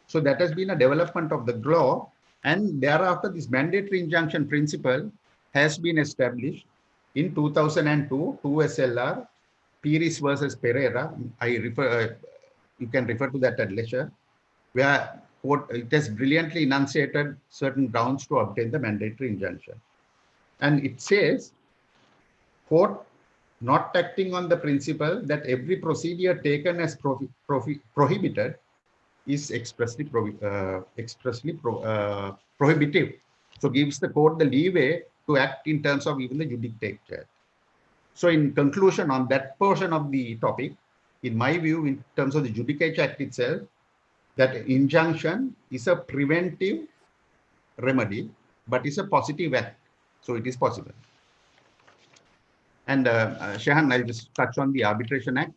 So that has been a development of the law, and thereafter this mandatory injunction principle has been established in 2002, 2 SLR, Pires versus Pereira. You can refer to that at leisure, where it has brilliantly enunciated certain grounds to obtain the mandatory injunction. And it says, court not acting on the principle that every procedure taken as prohibited is expressly prohibitive. So gives the court the leeway to act in terms of even the judicature. So in conclusion on that portion of the topic, in my view, in terms of the Judicature Act itself, that injunction is a preventive remedy, but it's a positive act. So it is possible. And Shehan, I'll just touch on the Arbitration Act.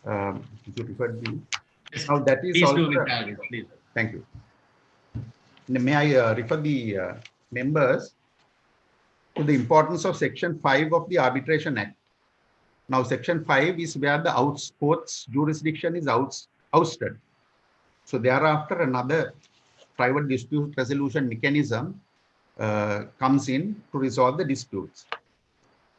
If you referred the, now that is Please also, do, Vital, please. thank you. May I refer the members to the importance of Section 5 of the Arbitration Act. Now, Section 5 is where the court's jurisdiction is ousted. So thereafter, another private dispute resolution mechanism comes in to resolve the disputes.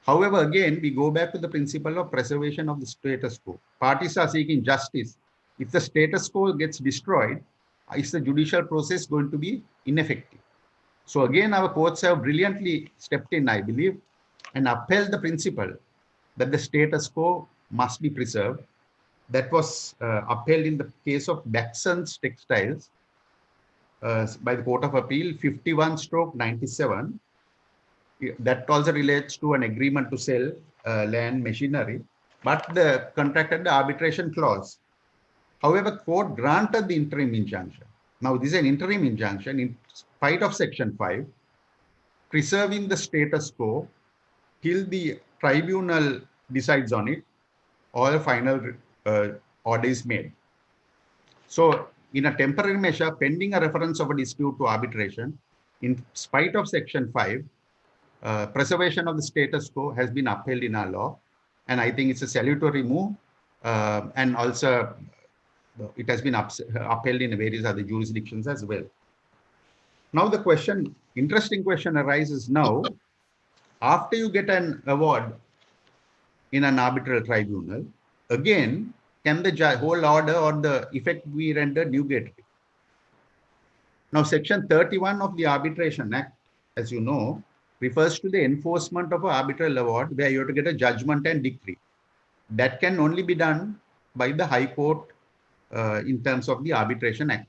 However, again, we go back to the principle of preservation of the status quo. Parties are seeking justice. If the status quo gets destroyed, is the judicial process going to be ineffective? So again, our courts have brilliantly stepped in, I believe, and upheld the principle that the status quo must be preserved. That was upheld in the case of Baxson's Textiles by the Court of Appeal 51/97. That also relates to an agreement to sell land machinery, but the contracted the arbitration clause. However, court granted the interim injunction. Now, this is an interim injunction in spite of Section 5, preserving the status quo till the tribunal decides on it or a final order is made. So, in a temporary measure, pending a reference of a dispute to arbitration, in spite of Section 5, preservation of the status quo has been upheld in our law. And I think it's a salutary move. And also, it has been upheld in various other jurisdictions as well. Now, the question, interesting question arises now, after you get an award in an arbitral tribunal, again, can the whole order or the effect be rendered nugatory? Now, Section 31 of the Arbitration Act, as you know, refers to the enforcement of an arbitral award where you have to get a judgment and decree. That can only be done by the High Court in terms of the Arbitration Act.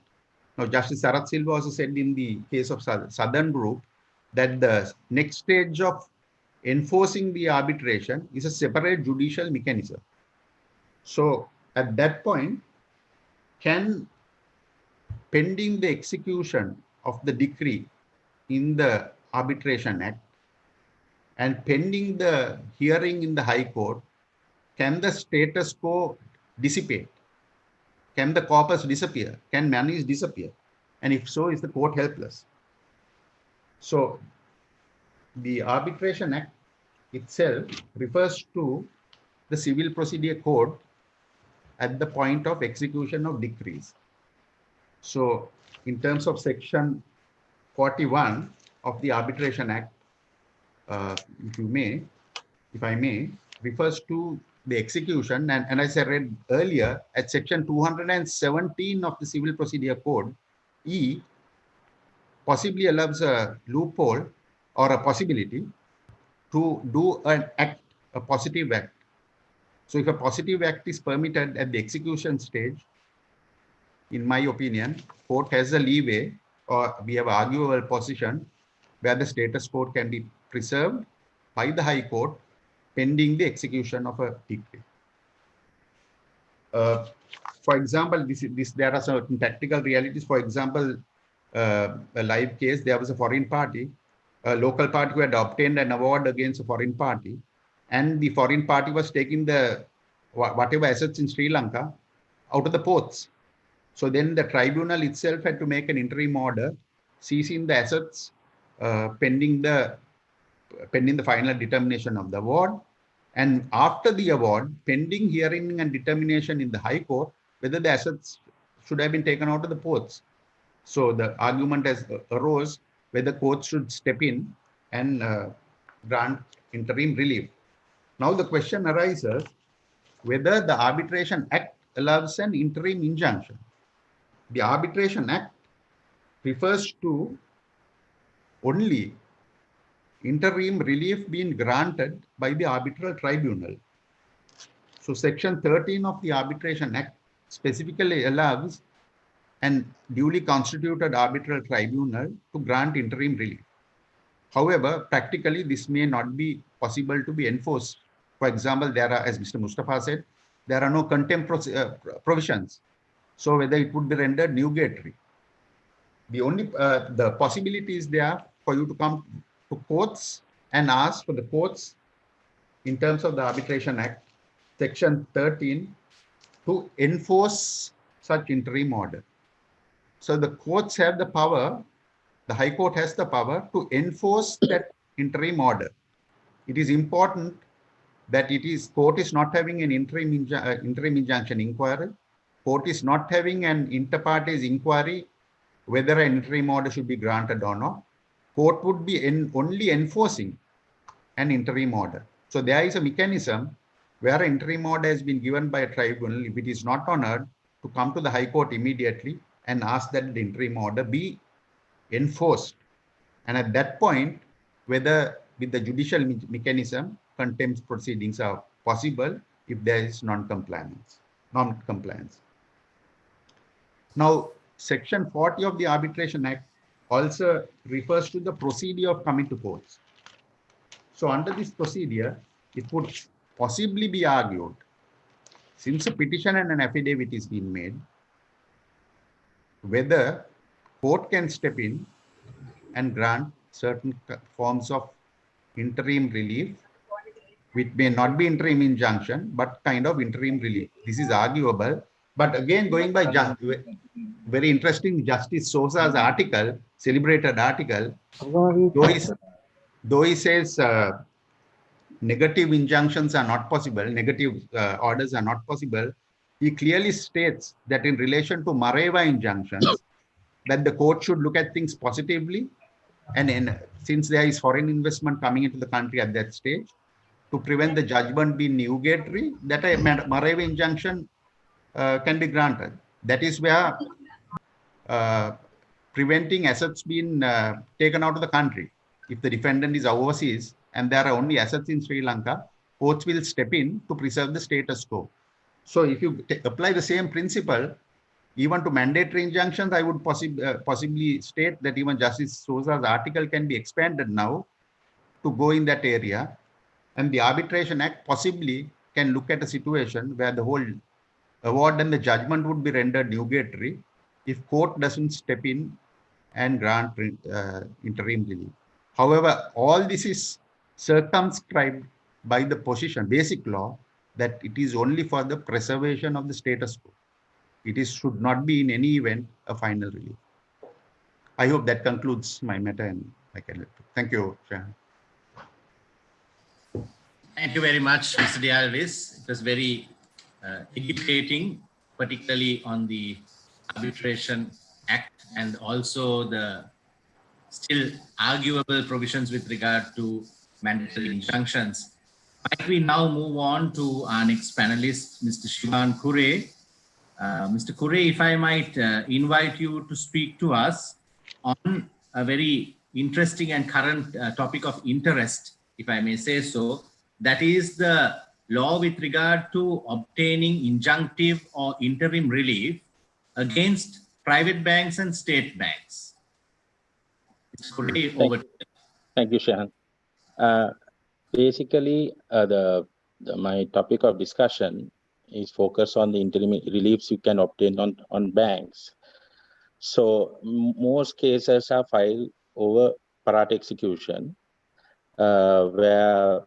Now, Justice Sarath Silva also said in the case of Southern Group that the next stage of enforcing the arbitration is a separate judicial mechanism. So, at that point, can, pending the execution of the decree in the Arbitration Act and pending the hearing in the High Court, can the status quo dissipate? Can the corpus disappear? Can monies disappear? And if so, is the court helpless? So, the Arbitration Act itself refers to the Civil Procedure Code at the point of execution of decrees. So, in terms of Section 41 of the Arbitration Act, if I may, refers to the execution, and as I read earlier, at Section 217 of the Civil Procedure Code, E possibly allows a loophole or a possibility to do an act, a positive act. So if a positive act is permitted at the execution stage, in my opinion, court has a leeway, or we have arguable position where the status quo can be preserved by the High Court pending the execution of a decree. For example, there are certain tactical realities. For example, a live case, there was a foreign party, a local party who had obtained an award against a foreign party, and the foreign party was taking the whatever assets in Sri Lanka out of the ports. So then the tribunal itself had to make an interim order seizing the assets pending the final determination of the award. And after the award, pending hearing and determination in the High Court, whether the assets should have been taken out of the ports. So the argument has arose whether courts should step in and grant interim relief. Now the question arises whether the Arbitration Act allows an interim injunction. The Arbitration Act refers to only interim relief being granted by the arbitral tribunal. So Section 13 of the Arbitration Act specifically allows an duly constituted arbitral tribunal to grant interim relief. However, practically this may not be possible to be enforced. For example, there are, as Mr. Mustafa said, there are no contempt provisions. So whether it would be rendered nugatory. The only the possibility is there for you to come to courts and ask for the courts in terms of the Arbitration Act, Section 13, to enforce such interim order. So the courts have the power, the High Court has the power to enforce that interim order. It is important that court is not having an interim injunction inquiry. Court is not having an inter partes inquiry whether an interim order should be granted or not. Court would be only enforcing an interim order. So there is a mechanism where an interim order has been given by a tribunal, if it is not honored, to come to the High Court immediately and ask that the interim order be enforced. And at that point, whether with the judicial mechanism, contempt proceedings are possible if there is non-compliance. Now, Section 40 of the Arbitration Act also refers to the procedure of coming to courts. So under this procedure, it would possibly be argued, since a petition and an affidavit is being made, whether court can step in and grant certain forms of interim relief, which may not be interim injunction, but kind of interim relief. This is arguable. But again, going by very interesting Justice Sosa's article, celebrated article, though he says negative injunctions are not possible, negative orders are not possible, he clearly states that in relation to Mareva injunctions, that the court should look at things positively. And since there is foreign investment coming into the country at that stage, to prevent the judgment being nugatory, that a Mareva injunction can be granted. That is where preventing assets being taken out of the country. If the defendant is overseas and there are only assets in Sri Lanka, courts will step in to preserve the status quo. So if you apply the same principle, even to mandatory injunctions, I would possibly state that even Justice Sosa's article can be expanded now to go in that area. And the Arbitration Act possibly can look at a situation where the whole award and the judgment would be rendered nugatory if court doesn't step in and grant interim relief. However, all this is circumscribed by the position, basic law, that it is only for the preservation of the status quo. It should not be in any event a final relief. I hope that concludes my matter, and I can let you. Thank you, Shahan. Thank you very much, Mr. Dialis. It was very educating, particularly on the Arbitration Act and also the still arguable provisions with regard to mandatory injunctions. Might we now move on to our next panelist, Mr. Shivan Kure. Mr. Kure, if I might invite you to speak to us on a very interesting and current topic of interest, if I may say so, that is the law with regard to obtaining injunctive or interim relief against private banks and state banks. Mr. Kure, over to you. Thank you, Shahan. Basically, my topic of discussion is focused on the interim reliefs you can obtain on banks. So most cases are filed over parat execution, where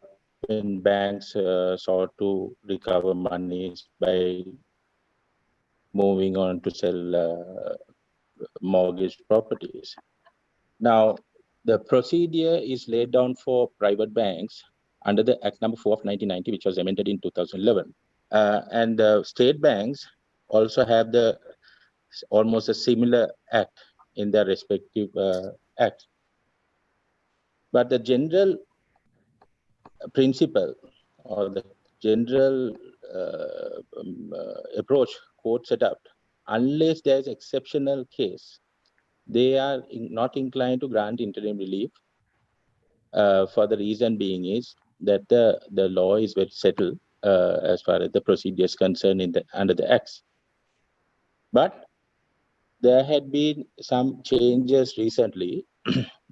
when banks sought to recover monies by moving on to sell mortgage properties. Now, the procedure is laid down for private banks under the Act number 4 of 1990, which was amended in 2011. And the state banks also have almost a similar act in their respective acts. But the general principle or the general approach courts adopt, unless there is exceptional case, they are not inclined to grant interim relief. For the reason being is that the law is very settled as far as the procedure is concerned under the acts. But there had been some changes recently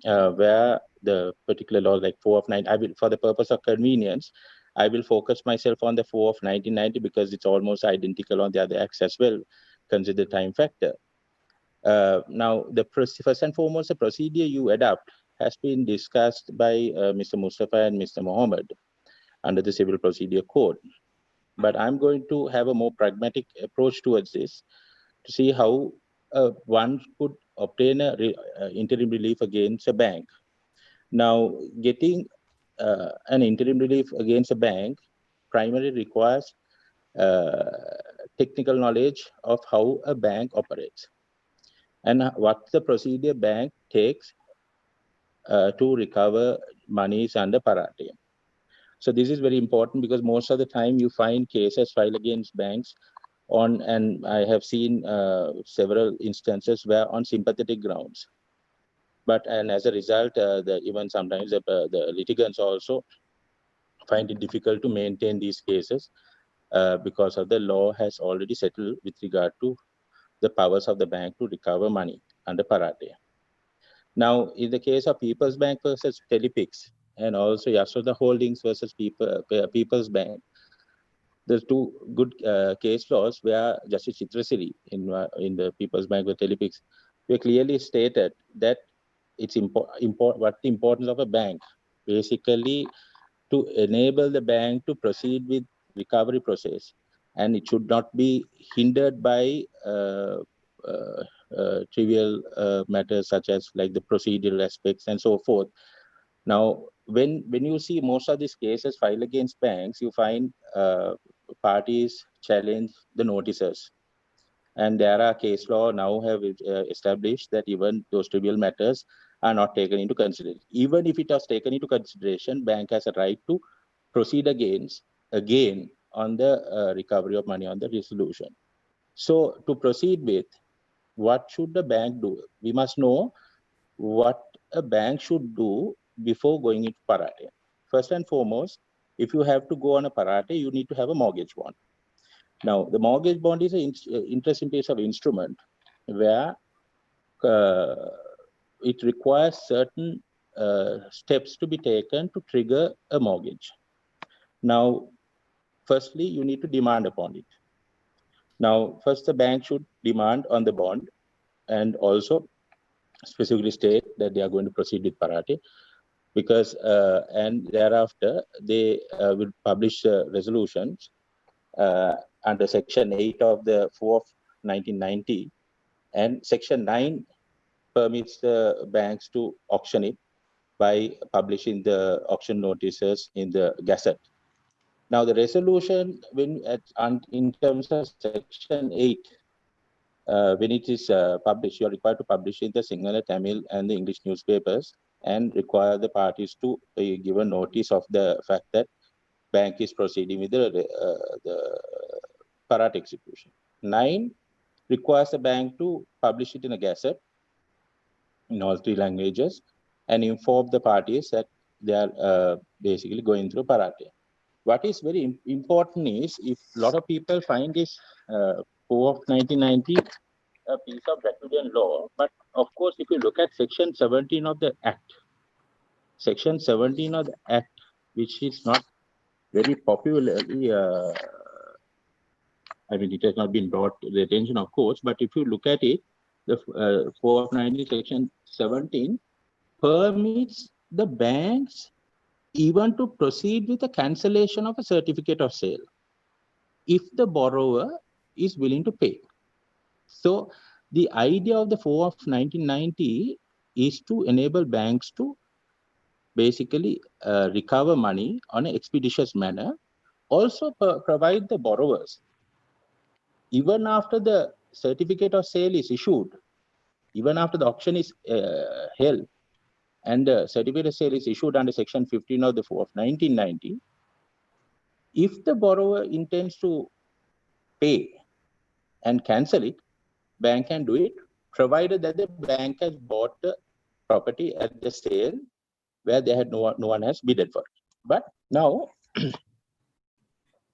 where the particular law like 4 of 9, I will, for the purpose of convenience, I will focus myself on the 4 of 1990 because it's almost identical on the other acts as well, consider time factor. Now, first and foremost, the procedure you adopt has been discussed by Mr. Mustafa and Mr. Mohammed. under the Civil Procedure Code. But I'm going to have a more pragmatic approach towards this to see how one could obtain interim relief against a bank. Now, getting an interim relief against a bank primarily requires technical knowledge of how a bank operates and what the procedure bank takes to recover monies under Parate. So this is very important because most of the time you find cases filed against banks on, and I have seen several instances where on sympathetic grounds. And as a result, even sometimes the litigants also find it difficult to maintain these cases because of the law has already settled with regard to the powers of the bank to recover money under Parate. Now, in the case of People's Bank versus Telepix, and also Yashoda Holdings versus People's Bank, there's two good case laws where Justice Chitrasiri in the People's Bank with Telepix, we clearly stated that it's what the importance of a bank, basically to enable the bank to proceed with recovery process, and it should not be hindered by trivial matters such as like the procedural aspects and so forth. Now, when you see most of these cases filed against banks, you find parties challenge the notices. And there are case law now have established that even those trivial matters are not taken into consideration. Even if it was taken into consideration, bank has a right to proceed again on the recovery of money on the resolution. So to proceed with, what should the bank do? We must know what a bank should do before going into Parate. First and foremost, if you have to go on a Parate, you need to have a mortgage bond. Now, the mortgage bond is an interesting piece of instrument where it requires certain steps to be taken to trigger a mortgage. Now, firstly, you need to demand upon it. Now, first the bank should demand on the bond and also specifically state that they are going to proceed with Parate, because and thereafter they will publish resolutions under Section 8 of the 4th 1990, and Section 9 permits the banks to auction it by publishing the auction notices in the Gazette. Now, the resolution, in terms of Section 8, when it is published, you are required to publish in the Sinhala, Tamil, and the English newspapers, and require the parties to give a notice of the fact that bank is proceeding with the Parate execution. 9 requires the bank to publish it in a Gazette in all 3 languages and inform the parties that they are basically going through Parate. What is very important is, if a lot of people find this 4 of 1990 a piece of Draconian law, but of course, if you look at Section 17 of the Act, Section 17 of the Act, which is not very popularly, I mean, it has not been brought to the attention, of course, but if you look at it, the 4 of 19 Section 17 permits the banks even to proceed with a cancellation of a certificate of sale if the borrower is willing to pay. So the idea of the 4 of 1990 is to enable banks to basically recover money on an expeditious manner, also provide the borrowers, even after the certificate of sale is issued, even after the auction is held, and the certificate of sale is issued under Section 15 of the 4 of 1990, if the borrower intends to pay and cancel it, bank can do it, provided that the bank has bought the property at the sale where they had no one has bidded for it. But now,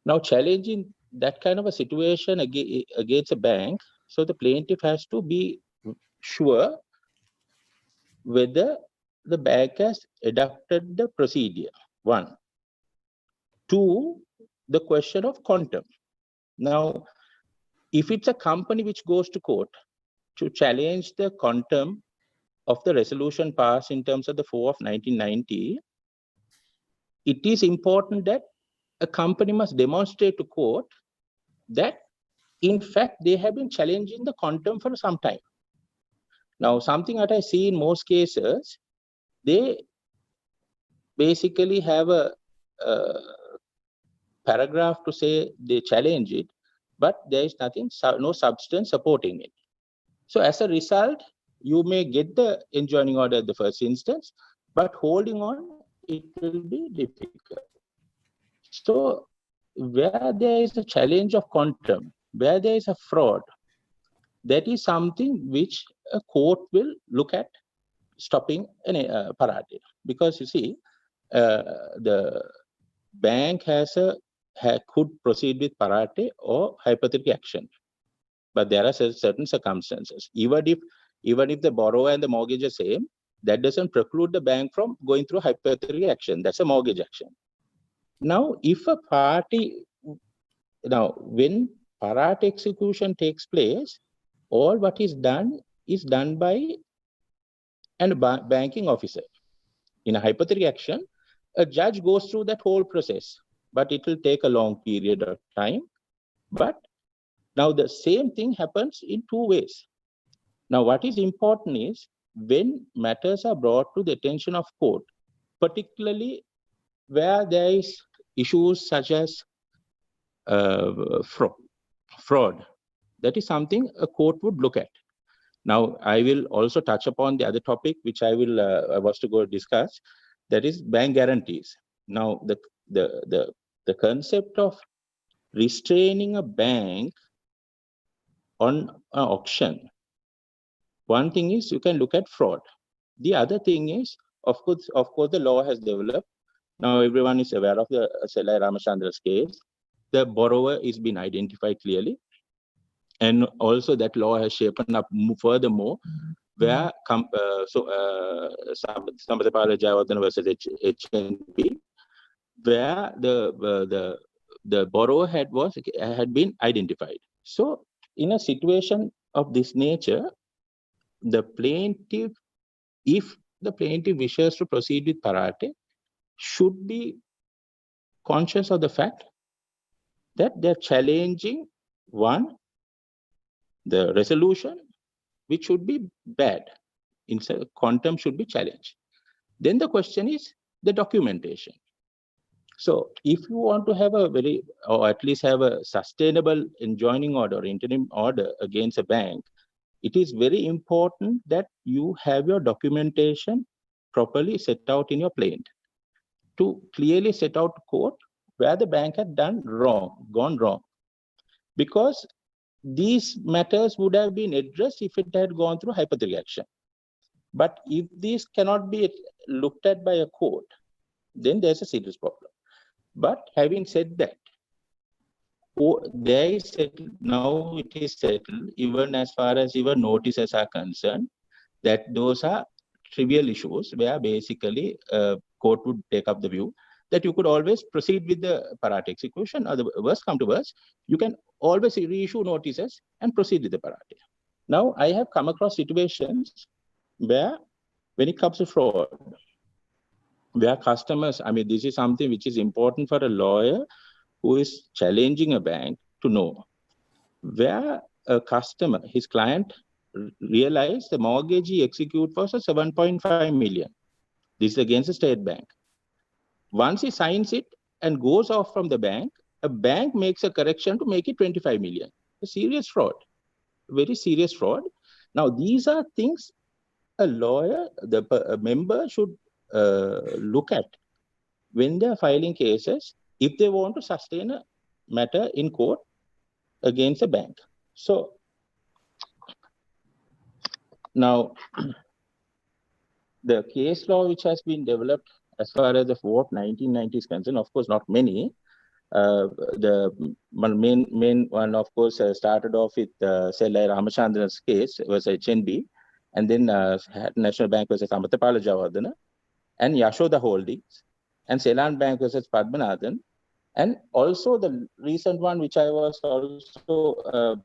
now challenging that kind of a situation against a bank, so the plaintiff has to be sure whether the bank has adopted the procedure. 1. 2, the question of quantum. Now, if it's a company which goes to court to challenge the quantum of the resolution passed in terms of the 4 of 1990, it is important that a company must demonstrate to court that, in fact, they have been challenging the quantum for some time. Now, something that I see in most cases, they basically have a paragraph to say they challenge it, but there is nothing, no substance supporting it. So as a result, you may get the enjoining order at the first instance, but holding on, it will be difficult. So where there is a challenge of quantum, where there is a fraud, that is something which a court will look at stopping any parate. Because you see, the bank could proceed with parate or hypothetical action, but there are certain circumstances. Even if the borrower and the mortgage are same, that doesn't preclude the bank from going through hypothetical action. That's a mortgage action. Now, if a party, when parate execution takes place, all what is done by a banking officer. In a hypothetical action, a judge goes through that whole process, but it will take a long period of time. But now the same thing happens in two ways. Now, what is important is when matters are brought to the attention of court, particularly where there is issues such as fraud, that is something a court would look at. Now, I will also touch upon the other topic, which I was to go discuss, that is bank guarantees. Now, the concept of restraining a bank on an auction, one thing is you can look at fraud. The other thing is, of course, the law has developed. Now, everyone is aware of the Selai Ramachandra's case. The borrower is being identified clearly. And also that law has shapen up furthermore, where Sampathapala Jayawardena versus HNB, where the borrower had been identified. So in a situation of this nature, the plaintiff, if the plaintiff wishes to proceed with parate, should be conscious of the fact that they're challenging the resolution, which should be bad. Quantum should be challenged. Then the question is the documentation. So if you want to have or at least have a sustainable enjoining order or interim order against a bank, it is very important that you have your documentation properly set out in your plaint to clearly set out to court where the bank had gone wrong. Because these matters would have been addressed if it had gone through hypothetical action. But if these cannot be looked at by a court, then there's a serious problem. But having said that, there is now it is settled, even as far as even notices are concerned, that those are trivial issues where basically court would take up the view that you could always proceed with the parate execution, or the worst come to worst, you can always reissue notices and proceed with the parate. Now, I have come across situations where, when it comes to fraud, where customers, this is something which is important for a lawyer who is challenging a bank to know, where a customer, his client, realized the mortgage he executed was a 7.5 million. This is against the state bank. Once he signs it and goes off from the bank, a bank makes a correction to make it 25 million. A serious fraud, very serious fraud. Now, these are things a lawyer, a member should look at when they're filing cases if they want to sustain a matter in court against a bank. So now, the case law which has been developed as far as the FOAP 1990 is concerned, of course, not many. The main one, of course, started off with Selai Ramachandra's case, was HNB, and then National Bank versus Sampathapala Jayawardena, and Yashoda Holdings, and Ceylon Bank versus Padmanathan, and also the recent one, which I was also,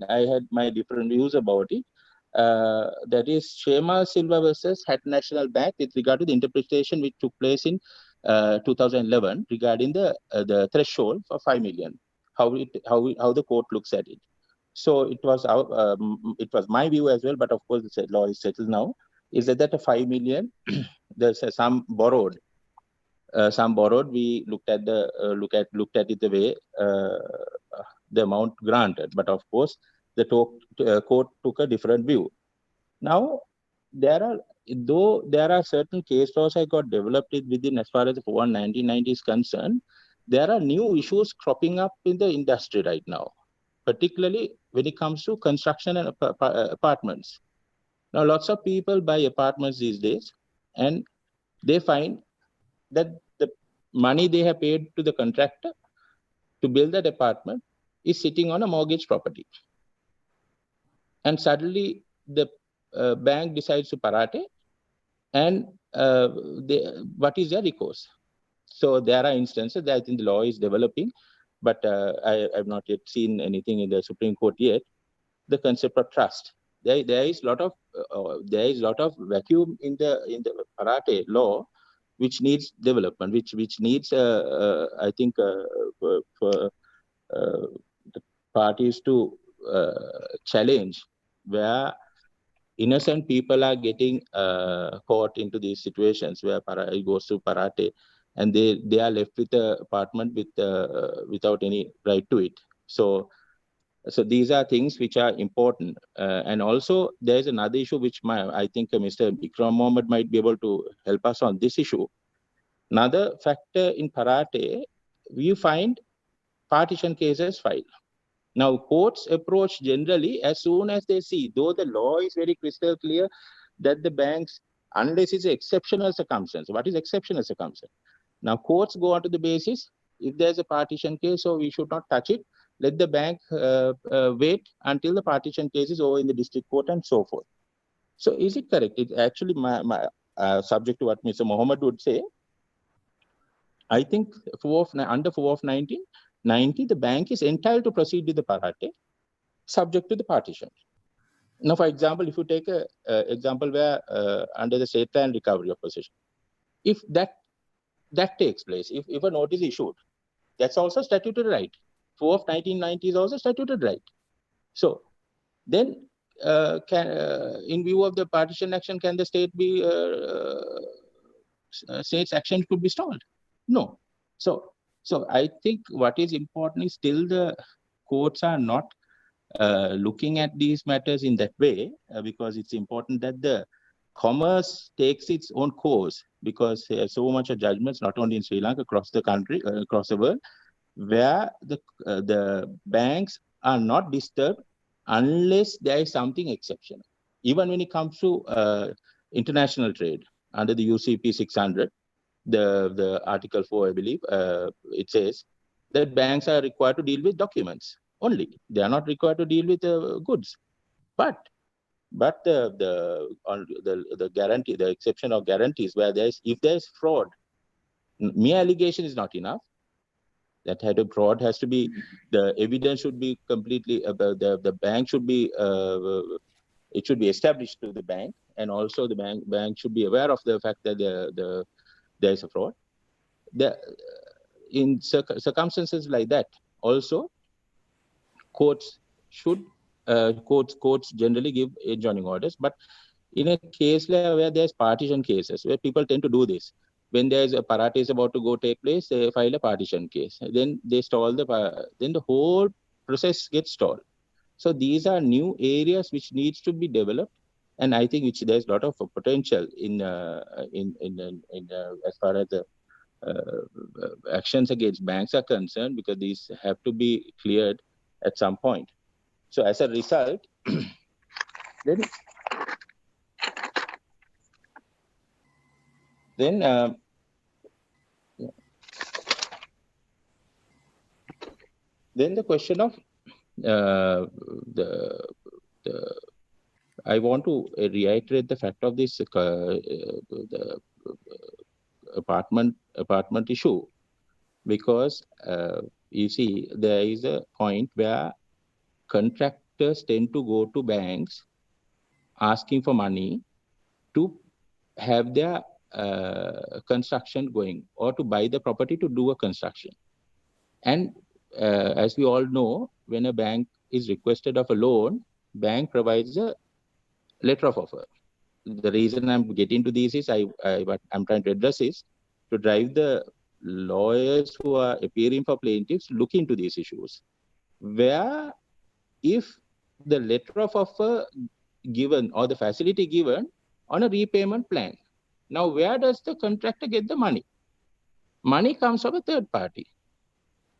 I had my different views about it, that is Shema Silva versus Hat National Bank with regard to the interpretation which took place in 2011 regarding the threshold for 5 million, how the court looks at it. So it was my view as well, but of course the law is settled now, is that a 5 million, there's some borrowed. We looked at looked at it the way the amount granted, but of course the court took a different view. Now there are certain case laws I got developed within as far as the 1990 is concerned. There are new issues cropping up in the industry right now, particularly when it comes to construction and apartments. Now lots of people buy apartments these days, and they find that the money they have paid to the contractor to build that apartment is sitting on a mortgage property. And suddenly the bank decides to parate, and what is their recourse? So there are instances that I think the law is developing, but I have not yet seen anything in the Supreme Court yet. The concept of trust. There is a lot of vacuum in the parate law, which needs development, which needs I think for the parties to challenge, where innocent people are getting caught into these situations where it goes to parate, and they are left with the apartment without any right to it. So these are things which are important. And also there is another issue which I think Mr. Ikram Mohammed might be able to help us on this issue. Another factor in parate, we find partition cases filed. Now, courts approach generally as soon as they see, though the law is very crystal clear that the banks, unless it's exceptional circumstance. What is exceptional circumstance? Now, courts go on to the basis, if there's a partition case, so we should not touch it. Let the bank wait until the partition case is over in the district court and so forth. So is it correct? It's actually my subject to what Mr. Mohammed would say. I think under 4 of 1990, the bank is entitled to proceed with the parate subject to the partition. Now, for example, if you take an example where under the state land recovery of possession, if that takes place, if a notice is issued, that's also statutory right. 4 of 1990 is also statutory right. So then in view of the partition action, can the state be state's action could be stalled? No. So I think what is important is still the courts are not looking at these matters in that way, because it's important that the commerce takes its own course, because there are so much of judgments, not only in Sri Lanka, across the country, across the world, where the banks are not disturbed unless there is something exceptional. Even when it comes to international trade, under the UCP 600, the Article 4, I believe, it says that banks are required to deal with documents only. They are not required to deal with goods. But the guarantee, the exception of guarantees, where if there's fraud, mere allegation is not enough. That had a fraud has to be, the evidence should be completely, the bank should be, it should be established to the bank, and also the bank should be aware of the fact that there is a fraud. In circumstances like that, also courts generally give adjourning orders. But in a case where there's partition cases, where people tend to do this, when there's a parate is about to go take place, they file a partition case. Then they stall then the whole process gets stalled. So these are new areas which needs to be developed, and I think there's a lot of potential in as far as the actions against banks are concerned, because these have to be cleared at some point. So as a result, then the question of I want to reiterate the fact of this the apartment issue, because you see there is a point where contractors tend to go to banks asking for money to have their construction going, or to buy the property to do a construction. And as we all know, when a bank is requested of a loan, bank provides a letter of offer. The reason I'm getting to this is what I'm trying to address is to drive the lawyers who are appearing for plaintiffs look into these issues, where if the letter of offer given or the facility given on a repayment plan, now where does the contractor get the money? Money comes from a third party.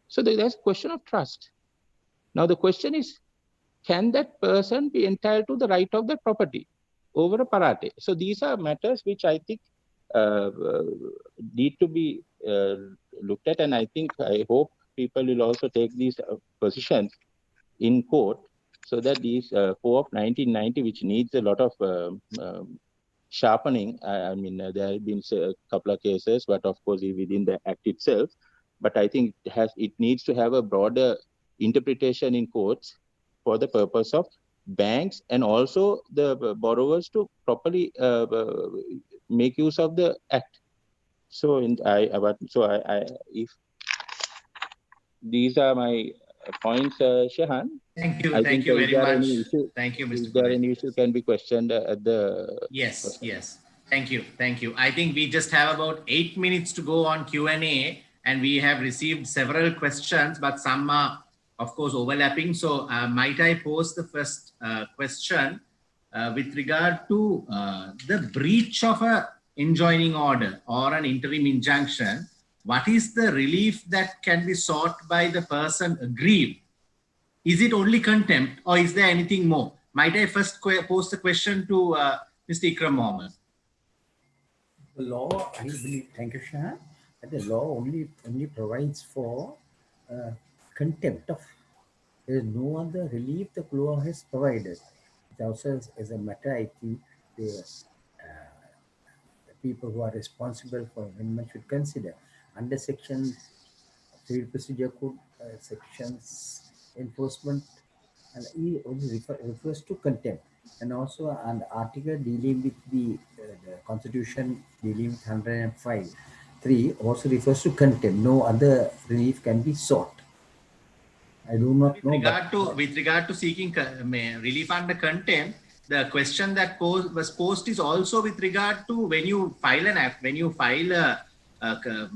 So there's a question of trust. Now the question is, can that person be entitled to the right of that property over a parate? So these are matters which I think need to be looked at, and I hope people will also take these positions in court, so that these 4 of 1990, which needs a lot of sharpening. I mean, there have been a couple of cases, but of course within the act itself. But I think it needs to have a broader interpretation in courts for the purpose of banks and also the borrowers to properly make use of the act. So if these are my points, Shehan. Thank you. Thank you very much. Thank you, Mr. If there any issue can be questioned at the... Yes, yes. Thank you. Thank you. I think we just have about 8 minutes to go on Q&A, and we have received several questions, but some are, of course, overlapping. So might I pose the first question with regard to the breach of a enjoining order or an interim injunction? What is the relief that can be sought by the person aggrieved? Is it only contempt, or is there anything more? Might I first pose the question to Mr. Ikram Mohammed? The law, I believe, thank you, Shahan. The law only provides for contempt of. There is no other relief the law has provided. It also, as a matter, I think the people who are responsible for amendment should consider. Under Section Civil Procedure Code, sections enforcement, and it only refers to contempt. And also an article dealing with the Constitution dealing with 105(3) also refers to contempt. No other relief can be sought. I do not know. With regard to seeking relief under contempt, the question that was posed is also with regard to when you file a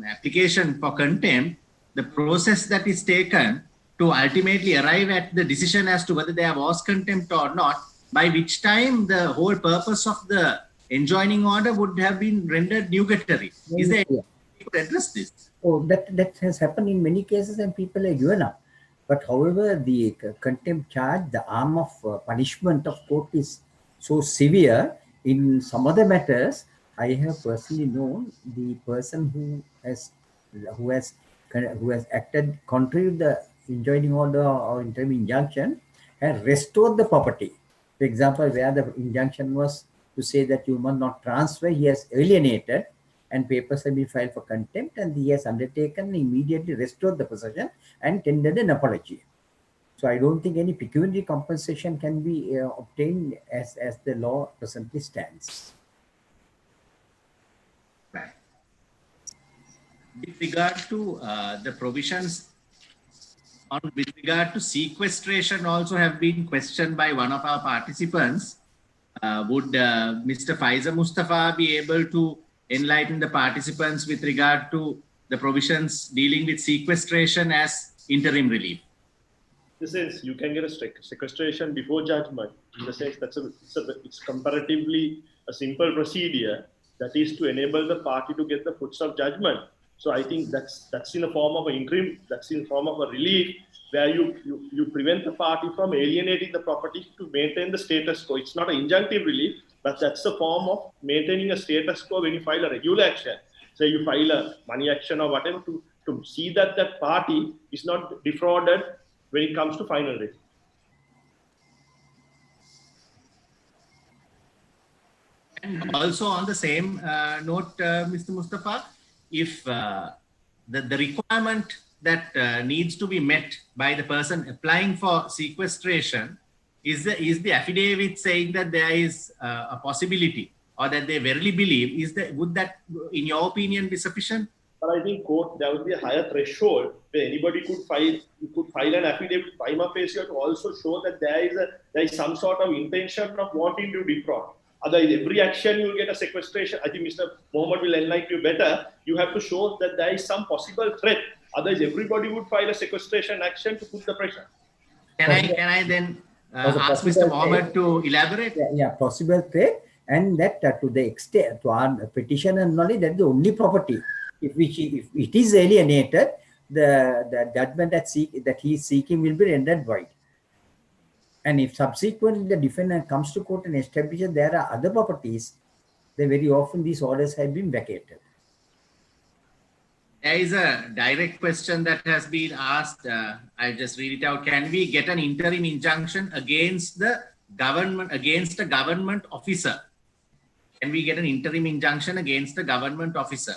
application for contempt, the process that is taken to ultimately arrive at the decision as to whether there was contempt or not, by which time the whole purpose of the enjoining order would have been rendered nugatory. Is there any way to address this? Oh, that has happened in many cases and people are given up. But however, the contempt charge, the arm of punishment of court is so severe. In some other matters, I have personally known the person who has acted contrary to the enjoining order or interim injunction has restored the property. For example, where the injunction was to say that you must not transfer, he has alienated and papers have been filed for contempt, and he has undertaken immediately restored the possession and tendered an apology. So I don't think any pecuniary compensation can be obtained as the law presently stands. Right. With regard to the provisions with regard to sequestration also have been questioned by one of our participants. Would Mr. Faiza Mustafa be able to enlighten the participants with regard to the provisions dealing with sequestration as interim relief? This is, you can get a sequestration before judgment. In the sense that it's comparatively a simple procedure that is to enable the party to get the fruits of judgment. So I think that's in a form of an interim, that's in a form of a relief where you prevent the party from alienating the property to maintain the status quo. It's not an injunctive relief, but that's a form of maintaining a status quo when you file a regular action. Say you file a money action or whatever to see that that party is not defrauded when it comes to final relief. And also on the same note, Mr. Mustafa, if the requirement that needs to be met by the person applying for sequestration is the affidavit saying that there is a possibility or that they verily believe, would that, in your opinion, be sufficient? But I think court, there would be a higher threshold where anybody could file an affidavit prima facie to also show that there is some sort of intention of wanting to defraud. Otherwise, every action you will get a sequestration. I think Mr. Mohammed will enlighten you better. You have to show that there is some possible threat. Otherwise, everybody would file a sequestration action to put the pressure. Can I then Also ask possible Mr. Mohammed to elaborate? Yeah, possible threat, and that to the extent to our petitioner knowledge that the only property if it is alienated, the judgment that he is seeking will be rendered void. And if subsequently the defendant comes to court and establishes there are other properties, then very often these orders have been vacated. There is a direct question that has been asked. I'll just read it out. Can we get an interim injunction against the government, against a government officer? Can we get an interim injunction against the government officer?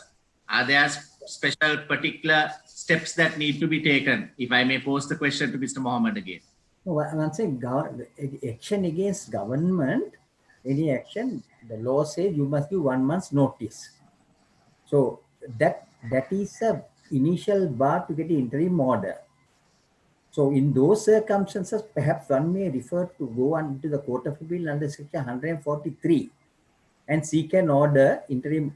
Are there special particular steps that need to be taken? If I may pose the question to Mr. Mohammed again. No, I'm saying action against government, any action, the law says you must give 1 month's notice. So that is a initial bar to get the interim order. So in those circumstances, perhaps one may refer to go on to the Court of Appeal under Section 143 and seek an order interim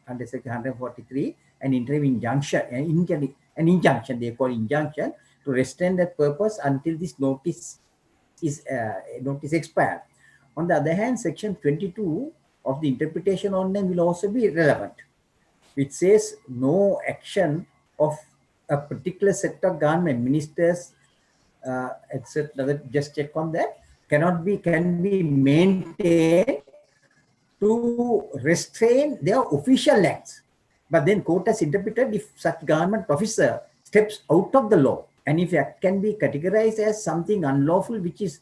under Section 143, an interim injunction, an injunction, they call injunction, to restrain that purpose until this notice is expired. On the other hand, Section 22 of the interpretation ordinance will also be relevant, which says no action of a particular set of government ministers, etc. Just check on that. Can be maintained to restrain their official acts. But then court has interpreted if such government officer steps out of the law, and if act can be categorized as something unlawful which is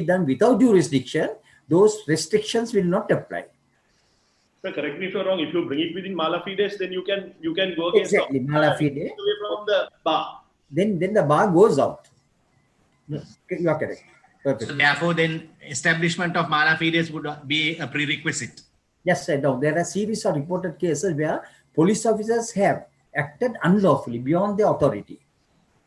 done without jurisdiction, those restrictions will not apply. Sir, correct me if you're wrong. If you bring it within mala fides, then you can go against exactly mala fide. away from the bar. Then the bar goes out. You are correct. Perfect. So therefore, then establishment of mala fides would be a prerequisite. Yes, sir. No, there are series of reported cases where police officers have acted unlawfully beyond their authority,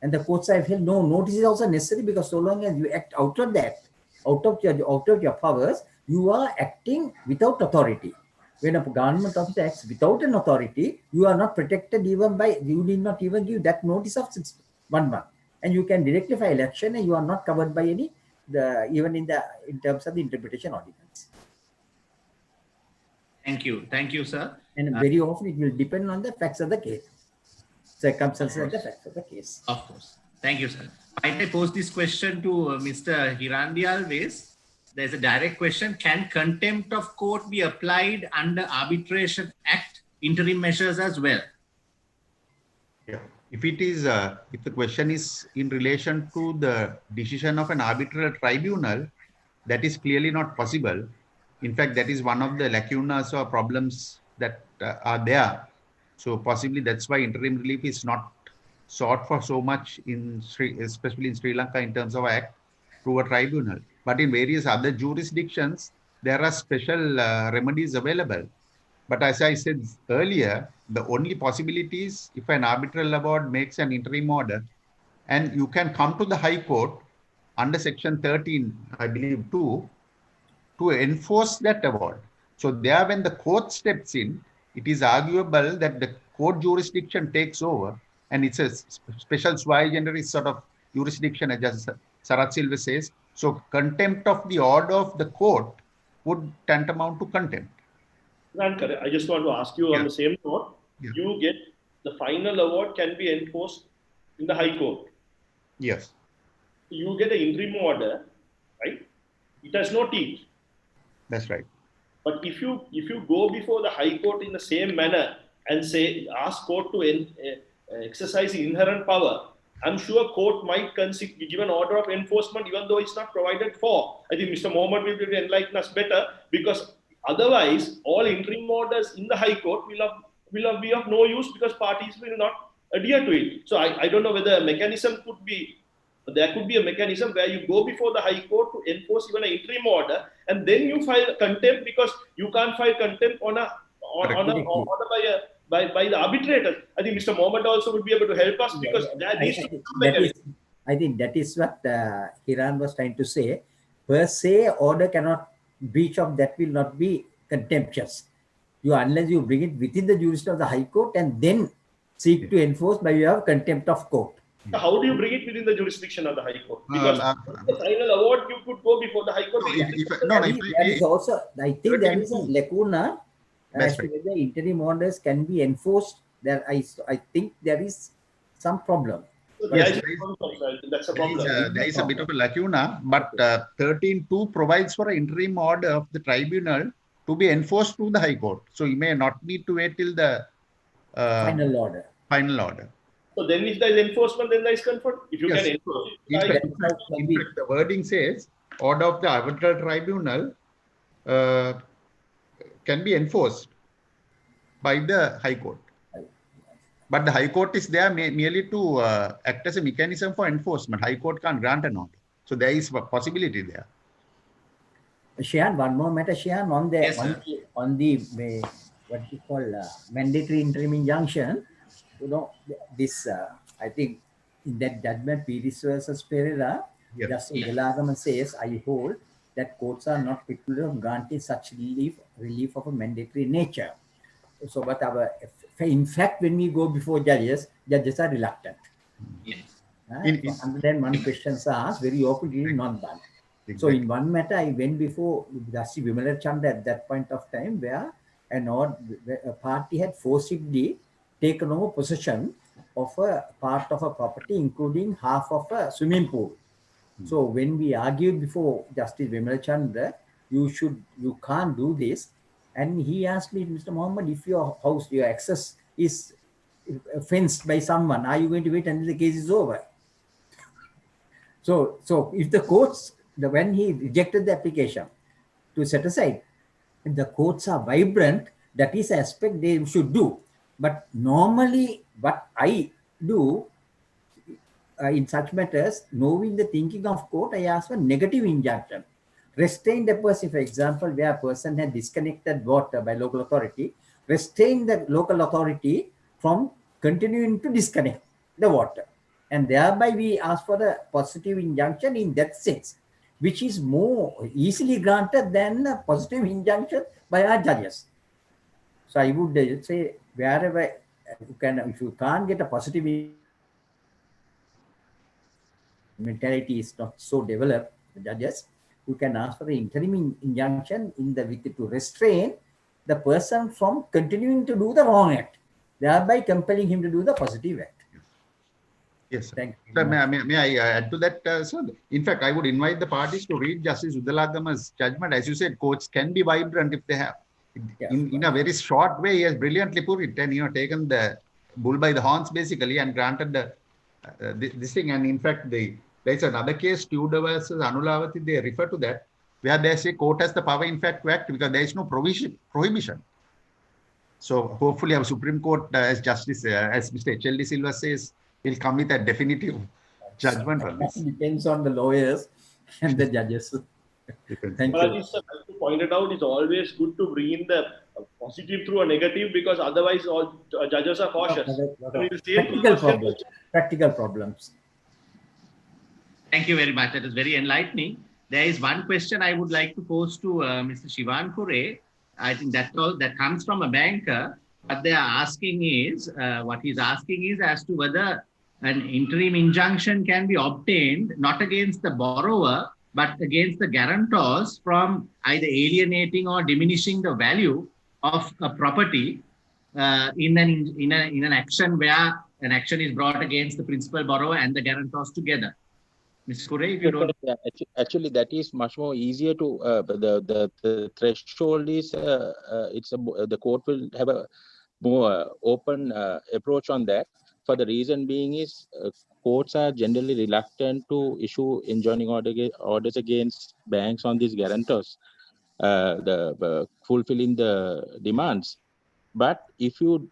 and the courts have held no notice is also necessary, because so long as you act out of that, out of your powers, you are acting without authority. When a government officer acts without an authority, you are not protected even by, you need not even give that notice of 1 month, and you can directly file action, and you are not covered by any even in terms of the interpretation ordinance. Thank you, sir. And very often it will depend on the facts of the case, circumstances of the facts of the case. Of course. Thank you, sir. Might I pose this question to Mr. Hirandi Alves? There's a direct question. Can contempt of court be applied under Arbitration Act interim measures as well? Yeah. If it is, if the question is in relation to the decision of an arbitral tribunal, that is clearly not possible. In fact, that is one of the lacunas or problems that are there. So possibly that's why interim relief is not sought for so much especially in Sri Lanka in terms of act through a tribunal. But in various other jurisdictions, there are special remedies available. But as I said earlier, the only possibility is if an arbitral award makes an interim order, and you can come to the High Court under Section 13, I believe, to enforce that award. So there, when the court steps in, it is arguable that the court jurisdiction takes over, and it's a special sui generis sort of jurisdiction, as Sarath Silva says. So contempt of the order of the court would tantamount to contempt. I just want to ask you on the same note, you get the final award can be enforced in the High Court. Yes. You get an interim order, right? It has no teeth. That's right. But if you go before the High Court in the same manner and ask court to exercise inherent power, I'm sure court might give an order of enforcement even though it's not provided for. I think Mr. Mohammed will be able to enlighten us better, because otherwise all interim orders in the High Court will be of no use, because parties will not adhere to it. So I don't know whether a mechanism could be there could be a mechanism where you go before the High Court to enforce even an interim order, and then you file contempt, because you can't file contempt on a order by the arbitrator. I think Mr. Mohammed also would be able to help us, because there needs to be some mechanism. I think that is what Hiran was trying to say. Per se, order cannot, breach of that will not be contemptuous. Unless you bring it within the jurisdiction of the High Court and then seek to enforce by way of contempt of court. How do you bring it within the jurisdiction of the High Court? Because the final award, you could go before the High Court. There is also, I think there is a lacuna as to whether interim orders can be enforced. There, I think there is some problem. Yes, that's a problem. There is a bit of a lacuna, but 13.2 provides for an interim order of the tribunal to be enforced through the High Court. So you may not need to wait till the final order. So then if there is enforcement, then there is comfort. If you can enforce it. In fact, the wording says, order of the arbitral tribunal can be enforced by the High Court. But the High Court is there merely to act as a mechanism for enforcement. High Court can't grant an order. So there is a possibility there. Shayan, one more matter, Shayan, on the, yes, on the what you call mandatory interim injunction. You know, this, I think in that judgment, Pires versus Pereira, Justice Udalagama says, I hold that courts are not capable of granting such relief of a mandatory nature. So, but in fact, when we go before judges are reluctant. Yes. And then one question is asked, very openly not done. Exactly. So in one matter, I went before Justice Vimala Chanda at that point of time, where a party had forcibly taken over possession of a part of a property, including half of a swimming pool. So when we argued before Justice Vimala Chandra, you can't do this. And he asked me, Mr. Mohammed, if your house, your access is fenced by someone, are you going to wait until the case is over? So if the courts, when he rejected the application to set aside, if the courts are vibrant, that is an aspect they should do. But normally what I do in such matters, knowing the thinking of court, I ask for negative injunction. Restrain the person, for example, where a person had disconnected water by local authority, restrain the local authority from continuing to disconnect the water. And thereby we ask for a positive injunction in that sense, which is more easily granted than a positive injunction by our judges. So I would say wherever you can, if you can't get a positive mentality is not so developed, the judges, you can ask for the interim injunction to restrain the person from continuing to do the wrong act, thereby compelling him to do the positive act. Yes, sir. Thank you. Sir, may I add to that, sir? In fact, I would invite the parties to read Justice Udalagama's judgment. As you said, courts can be vibrant if they have. In a very short way, he has brilliantly put it, and taken the bull by the horns basically and granted this thing. And in fact, there's another case, Tudor versus Anulavati, they refer to that, where they say court has the power, in fact, to act because there is no prohibition. So hopefully our Supreme Court, as Mr. H.L.D. Silva says, will come with a definitive judgment on this. Depends on the lawyers and the judges. Thank you. As you pointed out, it's always good to bring in the positive through a negative, because otherwise all judges are cautious. Practical problems. Thank you very much. That is very enlightening. There is one question I would like to pose to Mr. Shivan Kure. I think that comes from a banker. What they are asking is, what he's asking is as to whether an interim injunction can be obtained not against the borrower, but against the guarantors from either alienating or diminishing the value of a property in an action where an action is brought against the principal borrower and the guarantors together. Ms. Kure, if you don't... Actually, that is much more easier to, the threshold is, the court will have a more open approach on that. For the reason being is, courts are generally reluctant to issue enjoining orders against banks on these guarantors, fulfilling the demands. But if you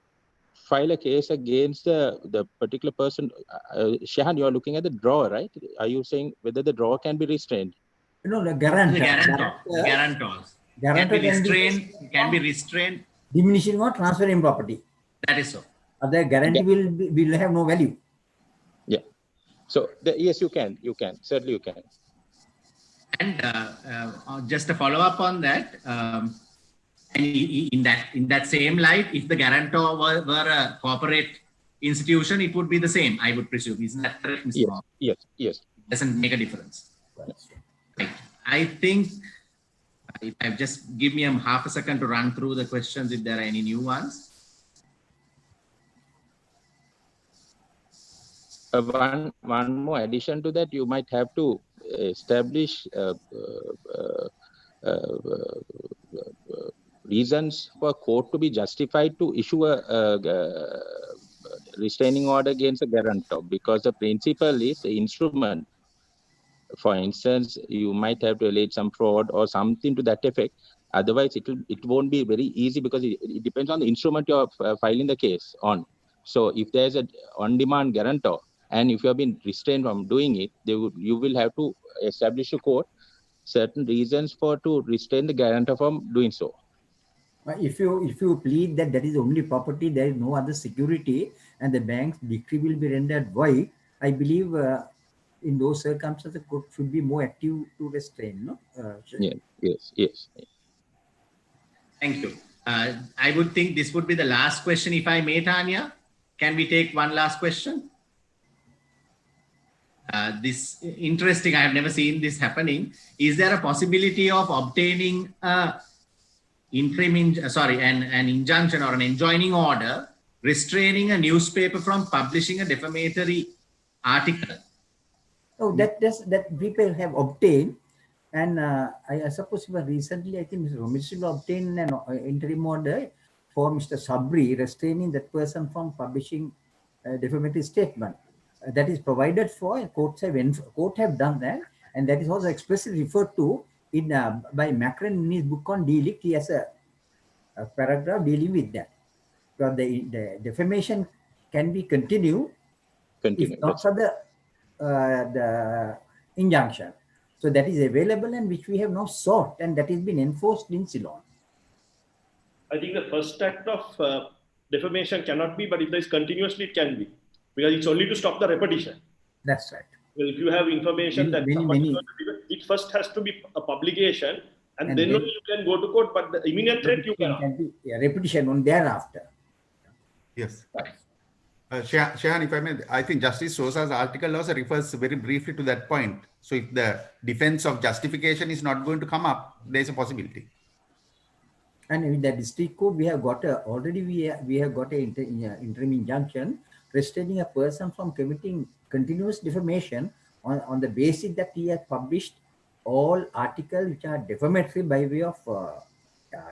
file a case against the particular person. Shahan, you're looking at the drawer, right? Are you saying whether the drawer can be restrained? No, the The guarantor. guarantor. Guarantors. Can be restrained. Can be restrained. Diminishing or transferring property. That is so. Other guarantee will have no value. Yeah. So yes, you can. You can. Certainly you can. And just a follow up on that. And in that same light, if the guarantor were a corporate institution, it would be the same, I would presume. Isn't that correct, Mr. Mohammed? Yes. It doesn't make a difference. Right. I think just give me half a second to run through the questions if there are any new ones. One more addition to that, you might have to establish reasons for a court to be justified to issue a restraining order against a guarantor, because the principle is the instrument. For instance, you might have to allege some fraud or something to that effect. Otherwise, it won't be very easy, because it depends on the instrument you're filing the case on. So if there's an on-demand guarantor, and if you have been restrained from doing it, you will have to establish to court certain reasons to restrain the guarantor from doing so. If you plead that is only property, there is no other security, and the bank's decree will be rendered void, I believe in those circumstances, the court should be more active to restrain. No? Yes. Thank you. I would think this would be the last question, if I may, Tanya. Can we take one last question? This interesting. I have never seen this happening. Is there a possibility of obtaining an injunction or an enjoining order restraining a newspaper from publishing a defamatory article? Oh, that people have obtained, and I suppose recently, I think Mr. Romishilo obtained an interim order for Mr. Sabri restraining that person from publishing a defamatory statement. That is provided for. Court have done that, and that is also expressly referred to in by Macron in his book on delict. He has a paragraph dealing with that. Because the defamation can be continued if not for the injunction. So that is available, and which we have now sought, and that has been enforced in Ceylon. I think the first act of defamation cannot be, but if there is continuously, it can be. Because it's only to stop the repetition. That's right. Well, if you have information it first has to be a publication, and then only you can go to court, but the imminent threat you cannot. Can be a repetition on thereafter. Yes. Shahan, if I may, I think Justice Sosa's article also refers very briefly to that point. So if the defense of justification is not going to come up, there is a possibility. And in the district court, we have got we have got an interim injunction restraining a person from committing continuous defamation on the basis that he has published all articles which are defamatory by way of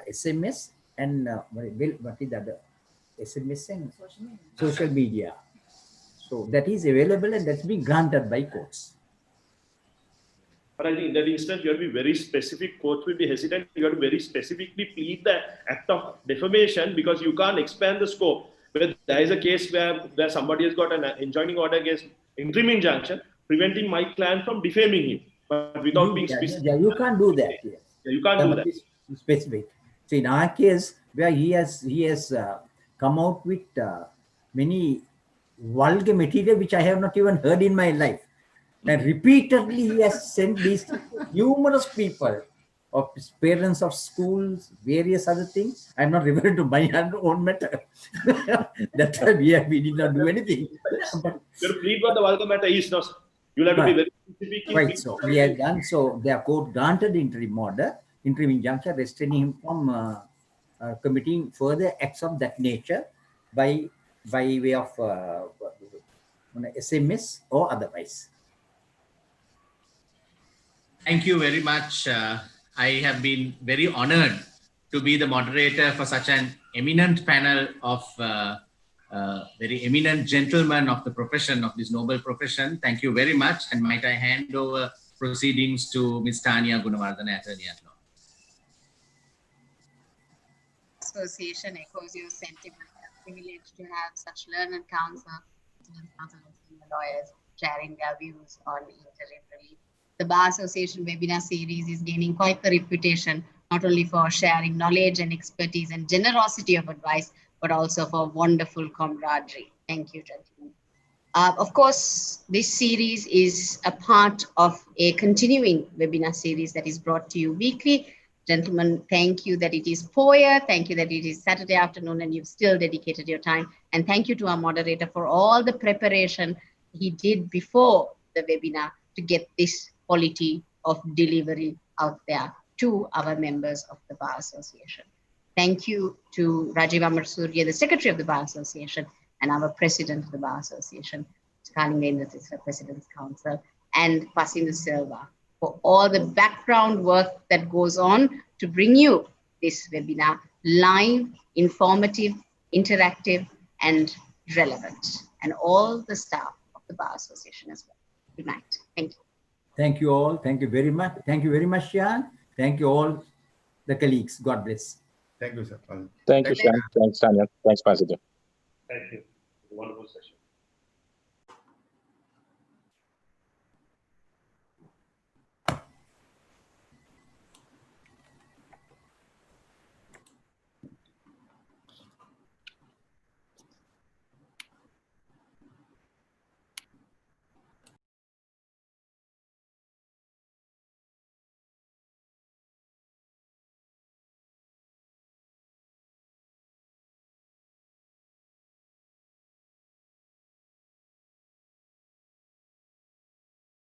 SMS and what is the other? SMS and social media. So that is available, and that's been granted by courts. But I think in that instance, you have to be very specific. Courts will be hesitant. You have to very specifically plead the act of defamation, because you can't expand the scope. But there is a case where somebody has got an enjoining order against interim injunction, preventing my client from defaming him, but without being specific. Yeah, you can't do that. Yes. Yeah, you can't do that. Specific. So in our case, where he has come out with many vulgar material which I have not even heard in my life, and repeatedly he has sent these to numerous people, of parents of schools, various other things. I'm not referring to my own matter. That's why we did not do anything. You plead what the vulgar matter is. No, you'll have to be very specific. Right. So we have done so. Their court granted interim order, interim injunction restraining him from committing further acts of that nature by way of SMS or otherwise. Thank you very much. I have been very honored to be the moderator for such an eminent panel of very eminent gentlemen of the profession, of this noble profession. Thank you very much. And might I hand over proceedings to Ms. Tanya Gunawardana, Attorney at Law. Association echoes your sentiment. privilege to have such learned counsel, senior lawyers sharing their views on interim relief. The Bar Association webinar series is gaining quite the reputation, not only for sharing knowledge and expertise and generosity of advice, but also for wonderful camaraderie. Thank you, gentlemen. Of course, this series is a part of a continuing webinar series that is brought to you weekly. Gentlemen, thank you that it is POYA. Thank you that it is Saturday afternoon and you've still dedicated your time. And thank you to our moderator for all the preparation he did before the webinar to get this quality of delivery out there to our members of the Bar Association. Thank you to Rajiv Amar Surya, the Secretary of the Bar Association, and our President of the Bar Association, Kalinga, the President's Council, and Pasindu Silva, for all the background work that goes on to bring you this webinar live, informative, interactive, and relevant, and all the staff of the Bar Association as well. Good night. Thank you. Thank you all. Thank you very much. Thank you very much, Shan. Thank you all the colleagues. God bless. Thank you, sir. Thank you, Shan. Thanks, Tanya. Thanks, Pastor. Thank you. Wonderful session.